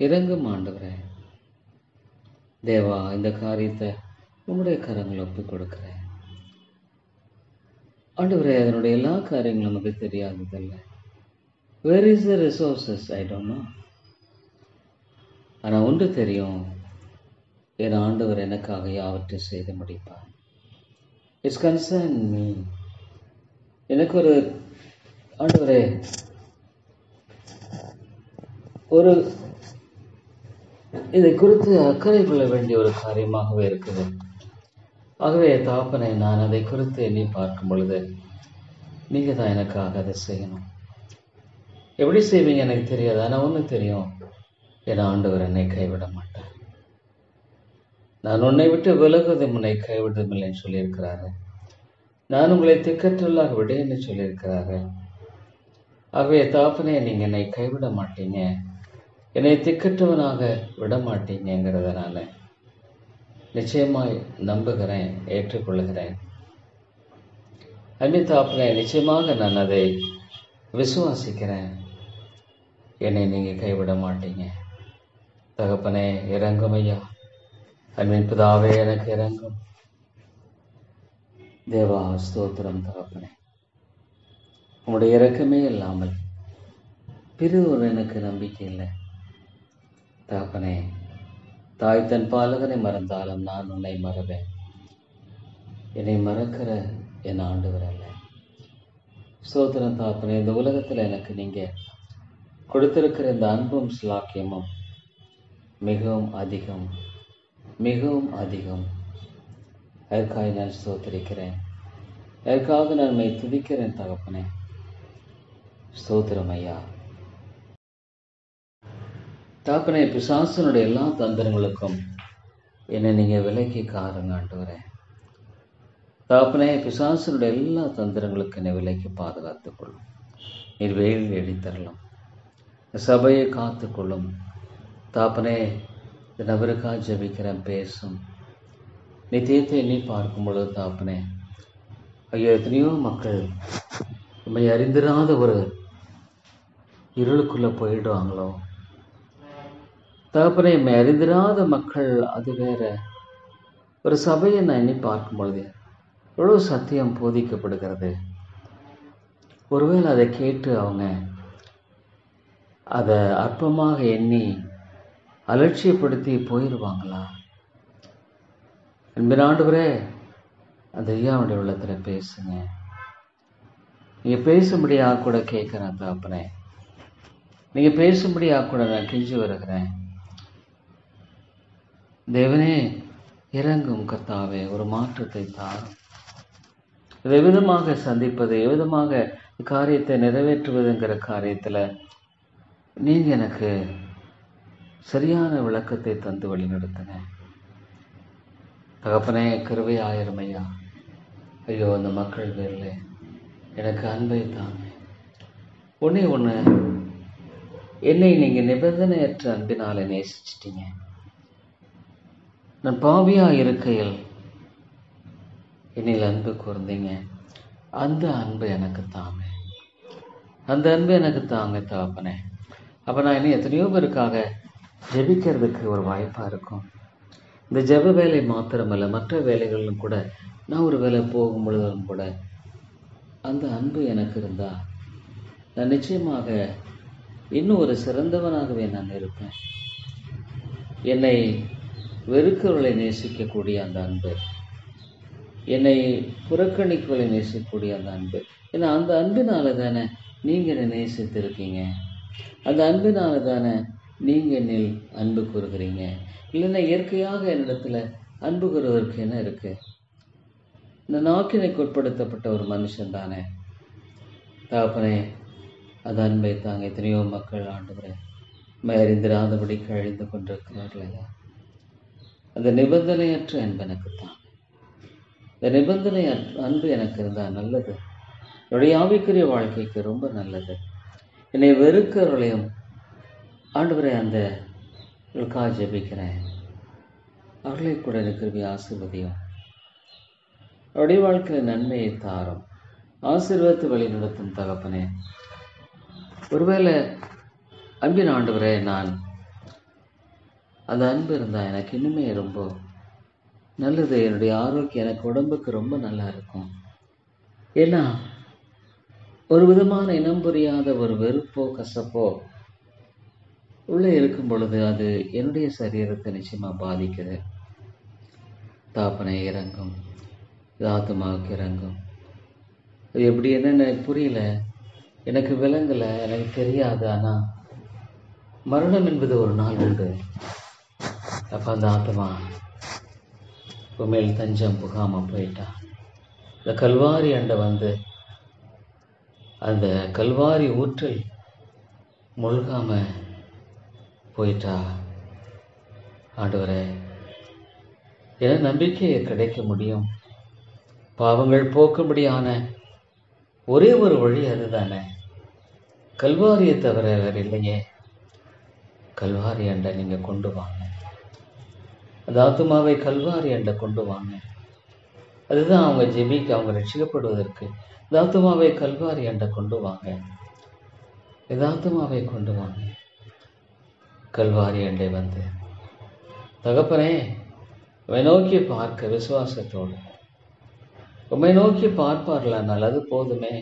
இறங்கும் ஆண்டவரே. தேவா, இந்த காரியத்தை உம்முடைய கரங்களை ஒப்புக் கொடுக்கிறேன் ஆண்டவரே. அதனுடைய எல்லா காரியங்களும் நமக்கு தெரியாததில்லை. Where is the resources? I don't know. ஆனால் ஒன்று தெரியும், என் ஆண்டவர் எனக்காக யாவற்றையும் செய்து முடிப்பார். It's concern me. எனக்கு ஒரு ஆண்டவரே ஒரு இதை குறித்து அக்கறை கொள்ள வேண்டிய ஒரு காரியமாகவே இருக்குது. ஆகவே தகப்பனே, நான் அதை குறித்து எண்ணி பார்க்கும் பொழுது நீங்க தான் எனக்காக அதை செய்யணும். எப்படி செய்வீங்க எனக்கு தெரியாது. ஆனால் ஒன்று தெரியும், என் ஆண்டவர் என்னை கைவிட மாட்டார். நான் உன்னை விட்டு விலகுவதும் உன்னை கைவிடுவதில்லைன்னு சொல்லியிருக்கிறாரு. நான் உங்களை திக்கற்றலாக விடேன்னு சொல்லியிருக்கிறாரு. ஆகவே தகப்பனே, நீங்கள் என்னை கைவிட மாட்டீங்க, என்னை திக்கற்றவனாக விட மாட்டீங்கிறத நான் நிச்சயமாய் நம்புகிறேன், ஏற்றுக்கொள்கிறேன். அன்பு தகப்பனே, நிச்சயமாக நான் அதை விசுவாசிக்கிறேன். என்னை நீங்கள் கைவிட மாட்டீங்க. தகப்பனே, இறங்கும் ஐயா. அன்பின் பிதாவே, எனக்கு இறங்கும். தேவா, ஸ்தோத்திரம் தகப்பனே. உங்களுடைய இறக்கமே இல்லாமல் பிறர் எனக்கு நம்பிக்கை இல்லை தகப்பனே. தாய் தன் பாலகனை மறந்தாலும் நான் உன்னை மறவேன். என்னை மறக்கிற என் ஆண்டவர் அல்ல. ஸ்தோத்திரம் தகப்பனே. இந்த உலகத்தில் எனக்கு நீங்கள் கொடுத்திருக்கிற இந்த அன்பும் ஸ்லாக்கியமும் மிகவும் அதிகம், மிகவும் அதிகம். அதற்காக நான் ஸ்தோத்திரிக்கிறேன். அதற்காக நான் மை துதிக்கிறேன் தகப்பனே. ஸ்தோத்திரம் ஐயா. தகப்பனே, பிசாசனுடைய எல்லா தந்திரங்களுக்கும் என்னை நீங்கள் விலக்கி காருங்க ஆண்டவரே. தகப்பனே, பிசாசனுடைய எல்லா தந்திரங்களுக்கும் என்னை விலக்கி பாதுகாத்துக்கொள்ளும். நீர் வெயில் எடித்தரலாம், சபையை காத்துக்கொள்ளும். தகப்பனே, இந்த நபருக்காக ஜெபிக்கிறேன், பேசும். நித்தியத்தை எண்ணி பார்க்கும் பொழுது தகப்பனே, ஐயோ, எத்தனையோ மக்கள் உண்மை அறிந்திராத ஒரு இருளுக்குள்ளே போயிடுவாங்களோ தகப்பனே. உண்மை அறிந்திராத மக்கள், அது வேற. ஒரு சபையை நான் எண்ணி பார்க்கும் பொழுது எவ்வளோ சத்தியம் போதிக்கப்படுகிறது. ஒருவேளை அதை கேட்டு அவங்க அதை அற்பமாக எண்ணி அலட்சியப்படுத்தி போயிடுவாங்களா? அன்பின் ஆண்டவரே, அந்த ஐயாவுடைய உள்ளத்தில் பேசுங்க. நீங்கள் பேசும்படியாக கூட கேட்குறேன் தகப்பனே. நீங்கள் பேசும்படியாக கூட நான் கெஞ்சி வருகிறேன். தேவனே, இறங்கும் கர்த்தாவே, ஒரு மாற்றத்தை தாரும். எவ்விதமாக சந்திப்பது, எவ்விதமாக காரியத்தை நிறைவேற்றுவதுங்கிற காரியத்தில் நீங்கள் எனக்கு சரியான விளக்கத்தை தந்து வழி நடத்துங்க தகப்பனே. கிருபை ஆயிரம் ஐயா. ஐயோ, அந்த மக்கள் பேரில் எனக்கு அன்பை தாங்க. ஒன்று என்னை நீங்கள் நிபந்தனையற்ற அன்பினால் நேசிச்சிட்டீங்க. நான் பாவியாக இருக்கையில் என்னில் அன்பு கூர்ந்தீங்க. அந்த அன்பு எனக்கு தாங்க, அந்த அன்பு எனக்கு தாங்க தகப்பனே. அப்போ நான் இன்னும் எத்தனையோ பேருக்காக ஜெபிக்கிறதுக்கு ஒரு வாய்ப்பாக இருக்கும். இந்த ஜெப வேலை மாத்திரமல்ல, மற்ற வேலைகளிலும் கூட நான் ஒரு வேலை போகும் பொழுதும் கூட அந்த அன்பு எனக்கு இருந்தால் நான் நிச்சயமாக இன்னும் ஒரு சிறந்தவனாகவே நான் இருப்பேன். என்னை வெறுக்கிறவர்களை நேசிக்கக்கூடிய அந்த அன்பு, என்னை புறக்கணிப்புகளை நேசிக்கக்கூடிய அந்த அன்பு, ஏன்னா அந்த அன்பினால தானே நீங்கள் என்னை நேசித்திருக்கீங்க. அந்த அன்பினால தானே நீங்கள் என்னில் அன்பு கூறுகிறீங்க. இல்லைன்னா இயற்கையாக என்னிடத்துல அன்பு கூறுவதற்கு என்ன இருக்குது? இந்த நாக்கினைக்கு உட்படுத்தப்பட்ட ஒரு மனுஷன் தானே தகப்பனே. அந்த அன்பை தாங்க. எத்தனையோ மக்கள் ஆண்டவரே அறிந்திராதபடி கழிந்து கொண்டிருக்கிறார்கள். அந்த நிபந்தனையற்ற அன்பு எனக்கு தாங்க. இந்த நிபந்தனை அன்பு எனக்கு இருந்தால் நல்லது. என்னுடைய ஆவிக்குரிய வாழ்க்கைக்கு ரொம்ப நல்லது. என்னை வெறுக்கிறவர்களையும் ஆண்டவரே அந்த ஜெபிக்கிறேன். அவர்களை கூட எனக்கு ஆசீர்வதியும். அவருடைய வாழ்க்கையில் நன்மையை தாரும், ஆசீர்வாதத்தை வழி நடத்தும் தகப்பனே. ஒருவேளை அன்பின் ஆண்டவரே, நான் அந்த அன்பு இருந்தால் எனக்கு இன்னுமே ரொம்ப நல்லது. என்னுடைய ஆரோக்கியம், எனக்கு உடம்புக்கு ரொம்ப நல்லா இருக்கும். ஏன்னா ஒரு விதமான இனம் புரியாத ஒரு வெறுப்போ கசப்போ உள்ளே இருக்கும் பொழுது அது என்னுடைய சரீரத்தை நிச்சயமாக பாதிக்குது. தாப்பனை இறங்கும், ஆத்மாவுக்கு இறங்கும். அது எப்படி என்னன்னு எனக்கு புரியல, எனக்கு விளங்கலை, எனக்கு தெரியாது. ஆனால் மரணம் என்பது ஒரு நாள் உண்டு. அப்போ அந்த ஆத்மா உண்மையில் தஞ்சம் புகாமல் போயிட்டா, இந்த கல்வாரி அண்டை வந்து அந்த கல்வாரி ஊற்றில் முழுகாம போயிட்டா, ஆண்டவரே என நம்பிக்கையை கிடைக்க முடியும். பாவங்கள் போக்கும்படியான ஒரே ஒரு வழி அதுதானே. கல்வாரியை தவிர வேறு இல்லையே. கல்வாரி அண்டை நீங்க கொண்டு வாங்க. அந்த ஆத்துமாவை கல்வாரி அண்டை கொண்டு வாங்க. அதுதான் அவங்க ஜெபிக்க, அவங்க ரட்சிக்கப்படுவதற்கு. இந்த ஆத்துமாவை கல்வாரி அண்டை கொண்டு வாங்க. இந்த ஆத்துமாவை கொண்டு வாங்க. கல்வாரி அண்டை வந்து தகப்பனே, உம்மை நோக்கி பார்க்க விசுவாசத்தோடு உம்மை நோக்கி பார்ப்பார்களானால் அது போதுமே.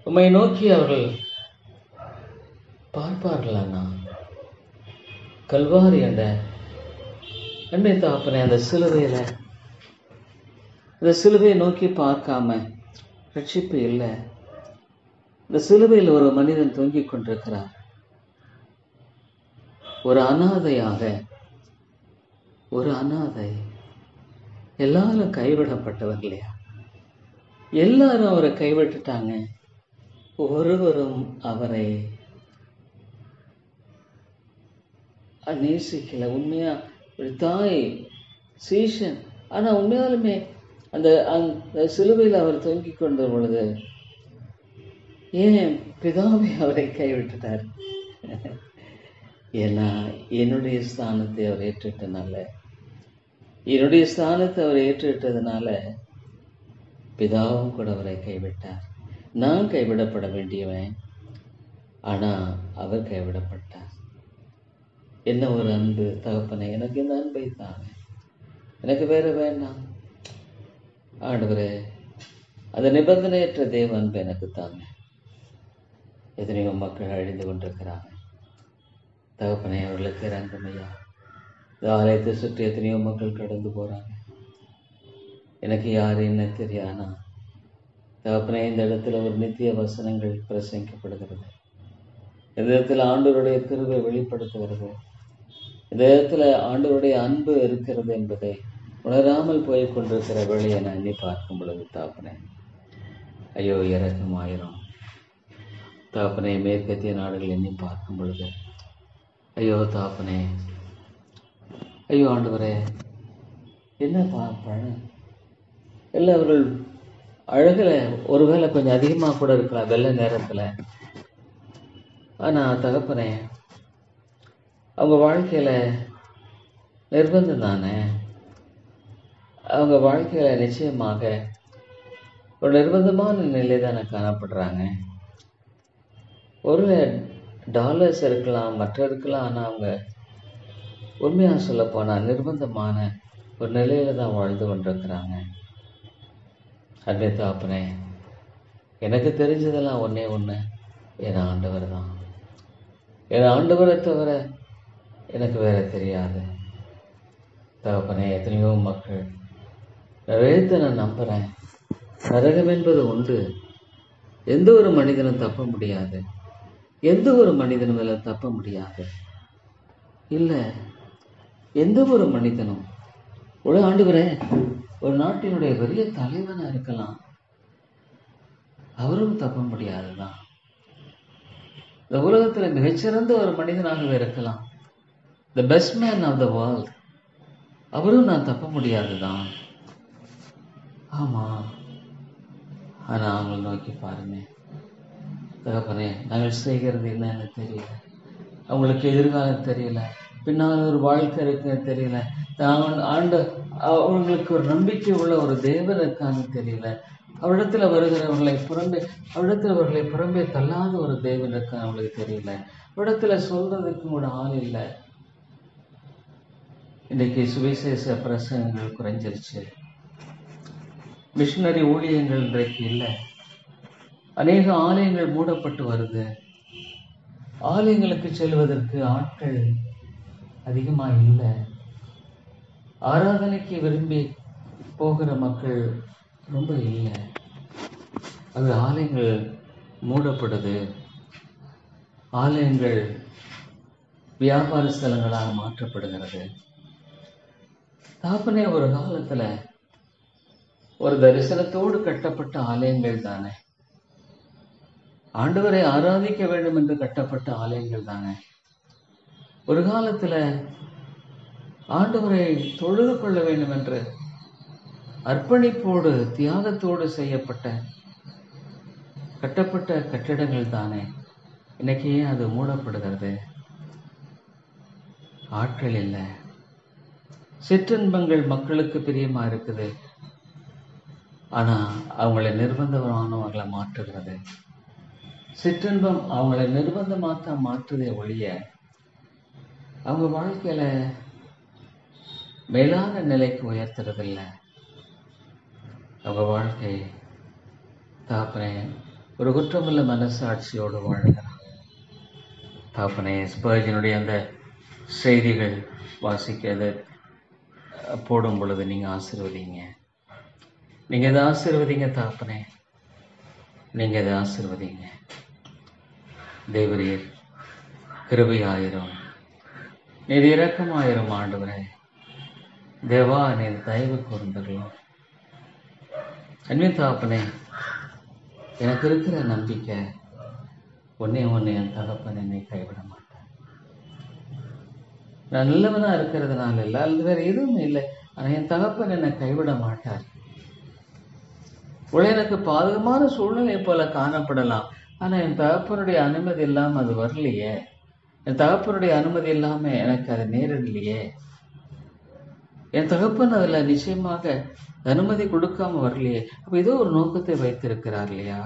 உம்மை நோக்கி அவர்கள் பார்ப்பார்களானா கல்வாரி அண்டை தகப்பனே, அந்த சிலுவையை நோக்கி பார்க்காம ரட்சிப்பு இல்லை. இந்த சிலுவையில் ஒரு மனிதன் தொங்கிக் கொண்டிருக்கிறார். ஒரு அனாதையாக, ஒரு அனாதை. எல்லாரும் கைவிடப்பட்டவர் இல்லையா? எல்லாரும் அவரை கைவிட்டுட்டாங்க. ஒருவரும் அவரை நேசிக்கல. உண்மையா ஒரு தாய் சீஷன். ஆனா உண்மையாலுமே அந்த சிலுவையில் அவர் தொங்கிக் கொண்ட பொழுது ஏன் பிதாவை அவரை கைவிட்டுட்டார்? ஏன்னா என்னுடைய ஸ்தானத்தை அவர் ஏற்றுட்டனால, என்னுடைய ஸ்தானத்தை அவர் ஏற்றுட்டதுனால பிதாவும் கூட அவரை கைவிட்டார். நான் கைவிடப்பட வேண்டியவன், ஆனா அவர் கைவிடப்பட்டார். என்ன ஒரு அன்பு தகப்பனே! எனக்கு இந்த அன்பை தாங்க, எனக்கு வேற வேண்டாம் ஆண்டவரே. அந்த நிபந்தனையற்ற தேவ அன்பு எனக்கு தாங்க. எத்தனையோ மக்கள் அழிந்து கொண்டிருக்கிறாங்க தகப்பனே, அவர்களுக்கு இறங்குமையா. இந்த ஆலயத்தை சுற்றி எத்தனையோ மக்கள் கடந்து போறாங்க. எனக்கு யாரு என்ன தெரியாதா தகப்பனே? இந்த இடத்துல ஒரு நித்திய வசனங்கள் பிரசங்கிக்கப்படுகிறது. இந்த இடத்துல ஆண்டவருடைய கிருபை வெளிப்படுத்துகிறது. இந்த இடத்துல ஆண்டவருடைய அன்பு இருக்கிறது என்பதை உணராமல் போய் கொண்டிருக்கிற வேலையை நான் எண்ணி பார்க்கும் பொழுது தகப்பனே, ஐயோ இறக்கமாயிரும் தகப்பனே. மேற்கத்திய நாடுகள் எண்ணி பார்க்கும் பொழுது ஐயோ தகப்பனே, ஐயோ ஆண்டவரே, என்ன பார்ப்பேன் இல்லை. அவர்கள் அழகில் ஒருவேளை கொஞ்சம் அதிகமாக கூட இருக்கலாம் வெள்ளை நேரத்தில். ஆனால் தகப்பனே, அவங்க வாழ்க்கையில் நிர்பந்தம் தானே. அவங்க வாழ்க்கையில் நிச்சயமாக ஒரு நிர்பந்தமான நிலை தானே காணப்படுறாங்க. ஒரு டாலர்ஸ் இருக்கலாம், மற்ற இருக்கலாம். ஆனால் அவங்க உண்மையாக சொல்ல போனால் நிர்பந்தமான ஒரு நிலையில தான் வாழ்ந்து கொண்டிருக்கிறாங்க. அன்பே தகப்பனே, எனக்கு தெரிஞ்சதெல்லாம் ஒன்றே ஒன்று, என் ஆண்டவர் தான். என் ஆண்டவரை தவிர எனக்கு வேற தெரியாது தகப்பனே. எத்தனையோ மக்கள் நிறைய நான் நம்புகிறேன். நரகம் என்பது உண்டு. எந்த ஒரு மனிதனும் தப்ப முடியாது. எந்த ஒரு மனிதனும் அதில் தப்ப முடியாது. இல்லை, எந்த ஒரு மனிதனும் ஆண்டவரே, ஒரு நாட்டினுடைய பெரிய தலைவனாக இருக்கலாம், அவரும் தப்ப முடியாதுதான். இந்த உலகத்தில் மிகச்சிறந்த ஒரு மனிதனாகவே இருக்கலாம், the best man of the world, அவரும் நான் தப்ப முடியாதுதான். ஆமா, ஆனா அவங்களை நோக்கி பாருங்க தகப்பனே, நாங்கள் செய்கிறது என்னன்னு தெரியல. அவங்களுக்கு எதிர்காலம் தெரியல, பின்னால் ஒரு வாழ்க்கை இருக்குன்னு தெரியல. அவங்களுக்கு ஒரு நம்பிக்கை உள்ள ஒரு தேவன் இருக்கான்னு தெரியல. அவரிடத்துல வருகிறவர்களை புறம்பே தள்ளாத ஒரு தேவன் இருக்கான்னு அவங்களுக்கு தெரியல. அவரிடத்துல சொல்றதுக்கு கூட ஆள் இல்லை. இன்றைக்கு சுவிசேஷ பிரசங்கங்கள் குறைஞ்சிருச்சு. மிஷினரி ஊழியங்கள் இன்றைக்கு இல்லை. அநேக ஆலயங்கள் மூடப்பட்டு வருது. ஆலயங்களுக்கு செல்வதற்கு ஆட்கள் அதிகமாக இல்லை. ஆராதனைக்கு விரும்பி போகிற மக்கள் ரொம்ப இல்லை. அது ஆலயங்கள் மூடப்படுது. ஆலயங்கள் வியாபார ஸ்தலங்களாக மாற்றப்படுகிறது. தாப்பனே, ஒரு காலத்துல ஒரு தரிசனத்தோடு கட்டப்பட்ட ஆலயங்கள் தானே, ஆண்டவரை ஆராதிக்க வேண்டும் என்று கட்டப்பட்ட ஆலயங்கள் தானே, ஒரு காலத்துல ஆண்டவரை தொழுது கொள்ள வேண்டும் என்று அர்ப்பணிப்போடு தியாகத்தோடு செய்யப்பட்ட கட்டப்பட்ட கட்டிடங்கள் தானே, இன்னைக்கு ஏன் அது மூடப்படுகிறது? ஆட்கள் இல்லை. சிற்றின்பங்கள் மக்களுக்கு பிரியமா இருக்குது, ஆனா அவங்களை நிர்பந்தமானவர்களை மாற்றுகிறது. சிற்றின்பம் அவங்களை நிர்பந்தமாத்த மாற்றுதே ஒழிய அவங்க வாழ்க்கையில மேலான நிலைக்கு உயர்த்துறதில்லை. அவங்க வாழ்க்கை தாப்பனே ஒரு குற்றமுள்ள மனசாட்சியோடு வாழ்கிறான். தாப்பனே ஸ்பர்ஜனுடைய அந்த செய்திகள் வாசிக்க போடும் பொழுது நீங்கள் ஆசீர்வதிங்க. நீங்கள் இதை ஆசீர்வதிங்க தாப்பனே, நீங்கள் இதை ஆசீர்வதிங்க. தேவரீர் கிருபையாயிரும், நீர் இரக்கமாயிரும். ஆண்டவரே தேவா, நீர் தயவு கூர்ந்தருளும். அன்பின் தாப்பனே, எனக்கு இருக்கிற நம்பிக்கை ஒன்னே ஒன்று, என் தகப்பன் என்னை கைவிட மாட்டேன். நான் நல்லவனா இருக்கிறதுனால இல்லை, அல்லது வேற எதுவுமே இல்லை, ஆனால் என் தகப்பன் என்னை கைவிட மாட்டார். எனக்கு பாதகமான சூழ்நிலை போல காணப்படலாம், ஆனால் என் தகப்பனுடைய அனுமதி இல்லாமல் அது வரலையே. என் தகப்பனுடைய அனுமதி இல்லாமல் எனக்கு அது நேரிடலையே. என் தகப்பன் அதில் நிச்சயமாக அனுமதி கொடுக்காம வரலையே. அப்போ ஏதோ ஒரு நோக்கத்தை வைத்திருக்கிறார் இல்லையா?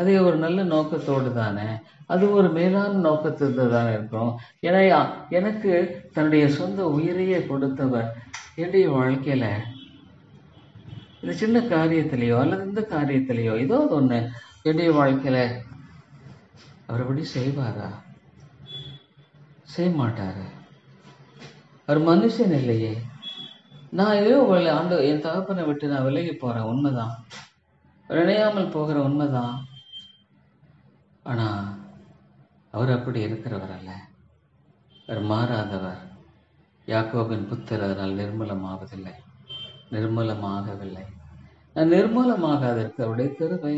அதே ஒரு நல்ல நோக்கத்தோடு தானே, அது ஒரு மேலான நோக்கத்தோடு தானே இருக்கிறோம். ஏன்னா எனக்கு தன்னுடைய சொந்த உயிரையே கொடுத்தவர் என்னுடைய வாழ்க்கையில இந்த சின்ன காரியத்திலேயோ அல்லது இந்த காரியத்திலேயோ ஏதோ ஒன்று என்னுடைய வாழ்க்கையில அவர் எப்படி செய்வாரா? செய்ய மாட்டாரு. அவர் மனுஷன் இல்லையே. நான் ஏதோ ஆண்டு என் தகப்பனை விட்டு நான் விலகி போறேன், உண்மைதான். நினையாமல் போகிற உண்மைதான். ஆனா அவர் அப்படி இருக்கிறவர் அல்ல. அவர் மாறாதவர். யாக்கோபின் புத்தர் அதனால் நிர்மூலமாகவில்லை. நான் நிர்மூலமாகாதற்கு அவருடைய கிருபை.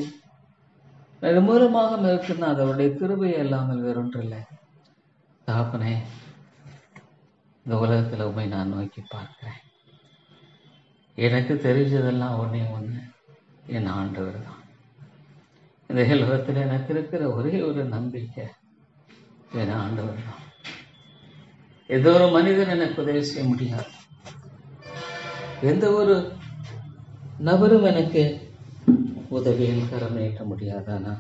நிர்மூலமாக இருக்குன்னா அது அவருடைய கிருபை அல்லாமல் வேறொன்றில்லை. தகப்பனே, இந்த உலகத்துல உண்மை நான் நோக்கி பார்க்கிறேன். எனக்கு தெரிஞ்சதெல்லாம் ஒன்னே ஒன்று, என் ஆண்டவர் தான். இந்த உலகத்தில் எனக்கு இருக்கிற ஒரே ஒரு நம்பிக்கை என் ஆண்டவர் தான். ஏதோ ஒரு மனிதன் எனக்கு உதவி செய்ய முடியாது, எந்த ஒரு நபரும் எனக்கு உதவியில் கரம் நீட்ட முடியாதானா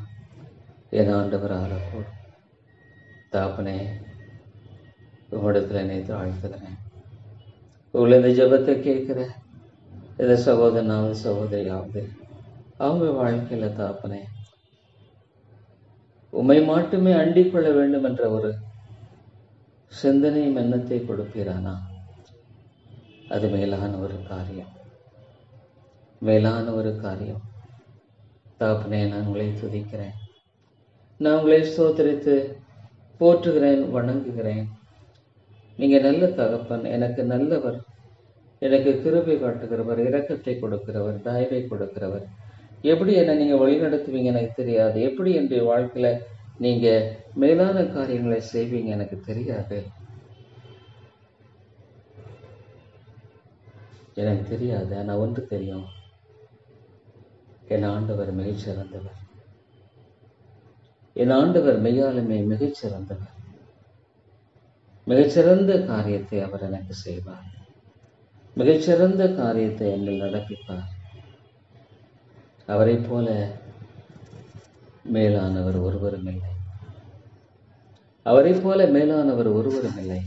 என் ஆண்டவர் ஆளக்கூடும். தாப்பனே, உங்களிடத்தில் என்னை தாழ்த்துகிறேன். உங்களை இந்த ஜபத்தை கேட்கிற இந்த சகோதரனாவது சகோதரியாவது அவங்க வாழ்க்கையில தாப்பனே உம்மை மட்டுமே அண்டிக் கொள்ள வேண்டும் என்ற ஒரு சிந்தனை எண்ணத்தை கொடுப்பீரானா? அது மேலான ஒரு காரியம், மேலான ஒரு காரியம். தாப்பனே, நான் உங்களை துதிக்கிறேன், நான் உங்களை ஸ்தோத்திரித்து போற்றுகிறேன், வணங்குகிறேன். நீங்க நல்ல தகப்பன், எனக்கு நல்லவர், எனக்கு கிருபை காட்டுகிறவர், இரக்கத்தை கொடுக்கிறவர், தயவை கொடுக்கிறவர். எப்படி என்னை நீங்க வழிநடத்துவீங்க எனக்கு தெரியாது. எப்படி என்னுடைய வாழ்க்கையில நீங்க மேலான காரியங்களை செய்வீங்க எனக்கு தெரியாது. எனக்கு தெரியாது. ஆனா ஒன்று தெரியும், என் ஆண்டவர் மிகச்சிறந்தவர். என் ஆண்டவர் மெய்யாலுமே மிகச்சிறந்தவர். மிகச்சிறந்த காரியத்தை அவர் எனக்கு செய்வார். மிகச்சிறந்த காரியத்தை எங்கள் நடப்பிப்பார். அவரை போல மேலானவர் ஒருவரும் இல்லை. அவரை போல மேலானவர் ஒருவரும் இல்லை.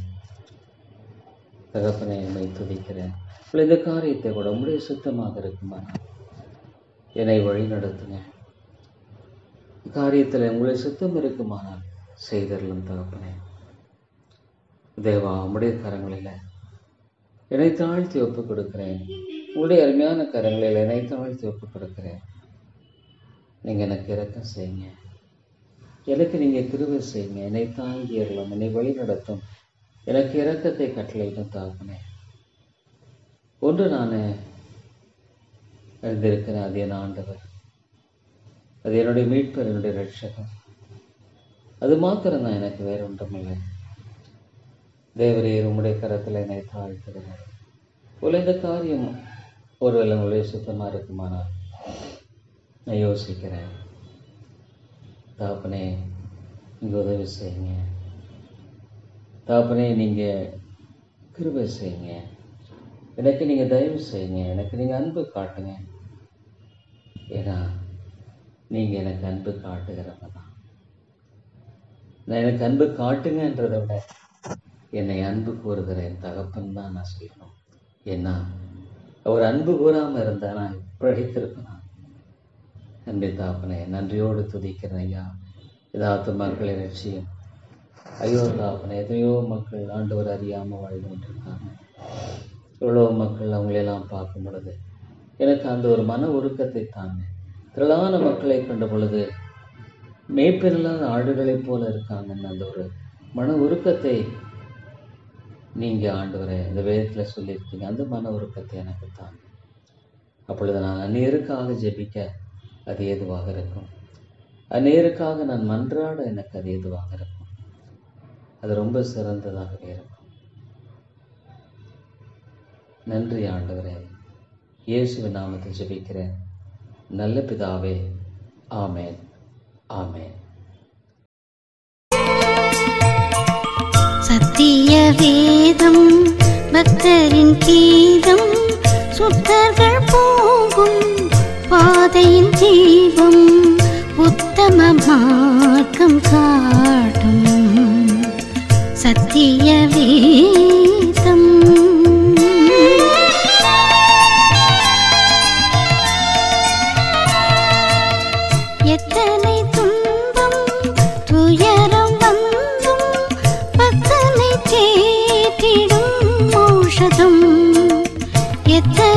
தகப்பனை என்னை துதிக்கிறேன். இந்த காரியத்தை கூட உங்களுடைய சுத்தமாக இருக்குமா என்னை வழி நடத்துங்க. காரியத்தில் உங்களுடைய சுத்தம் இருக்குமானால் செய்தரலும் தகப்பனே. தேவா, உங்களுடைய கரங்களில் என்னை தாழ்த்தி ஒப்புக் கொடுக்கிறேன். உங்களுடைய அருமையான கரங்களில் என்னை தாழ்த்தி ஒப்புக் கொடுக்கிறேன். நீங்கள் எனக்கு இரக்கம் செய்யுங்க, எனக்கு நீங்கள் கிருபை செய்யுங்க. என்னை தாங்கி அருளும், என்னை வழி நடத்தும், எனக்கு இரக்கத்தை கட்டளையிடும் தகப்பனே. ஒன்று நான் எழுந்திருக்கிறேன், அது என் ஆண்டவர், அது என்னுடைய மீட்பர், என்னுடைய ரட்சகர். அது மாத்திரம் தான், எனக்கு வேற ஒன்றுமில்லை. தேவரீர் உம்முடைய கரத்தில் என்னை தாழ்த்துகிறேன். போல இந்த காரியம் ஒருவேளை உங்களுடைய சுத்தமாக இருக்குமானால் நான் யோசிக்கிறேன். தகப்பனே நீங்கள் உதவி செய்யுங்க. தகப்பனே நீங்கள் கிருபை செய்யுங்க. எனக்கு நீங்கள் தயவு செய்யுங்க. எனக்கு நீங்கள் அன்பு காட்டுங்க. ஏன்னா நீங்கள் எனக்கு அன்பு காட்டுகிறவங்க தான். நான் எனக்கு அன்பு காட்டுங்கன்றதை விட என்னை அன்பு கூறுகிற என் தகப்பன் தான் நான் சொல்லணும். ஏன்னா அவர் அன்பு கூறாமல் இருந்தால் நான் பிழைத்திருப்பேன். நன்றி தகப்பனே, நன்றியோடு துதிக்கிறேன் ஐயா. இதாத்து மக்களை ரட்சியும். ஐயோ தகப்பனே, எதையோ மக்கள் ஆண்டவர் அறியாமல் வாழ்ந்து கொண்டிருக்காங்க. எவ்வளோ மக்கள் அவங்களெல்லாம் பார்க்கும் பொழுது எனக்கு அந்த ஒரு மன உருக்கத்தை தாங்க. திரளான மக்களை கண்ட பொழுது மேய்ப்பெல்லாத ஆடுகளைப் போல இருக்காங்கன்னு அந்த ஒரு மன உருக்கத்தை நீங்கள் ஆண்டவரை இந்த வேதத்தில் சொல்லியிருக்கீங்க. அந்த மன உருக்கத்தை எனக்கு தாங்க. அப்பொழுது நான் அந்நேருக்காக ஜெபிக்க அது ஏதுவாக இருக்கும். அந்நேருக்காக நான் மன்றாட எனக்கு அது ஏதுவாக இருக்கும். அது ரொம்ப சிறந்ததாகவே இருக்கும். நன்றி ஆண்டவரே. இயேசுவின் நாமத்தை ஜெபிக்கிறேன் நல்ல பிதாவே. ஆமேன், ஆமேன். சத்திய வேதம் பக்தரின் கீதம், சுத்தர்கள் போகும் பாதையின் தீபம், உத்தம மார்க்கம் காட்டும் சத்திய வேதம். எத்தனை துன்பம் துயரம் வந்தும் பக்தனை தேற்றிடும் ஔஷதம். எத்தனை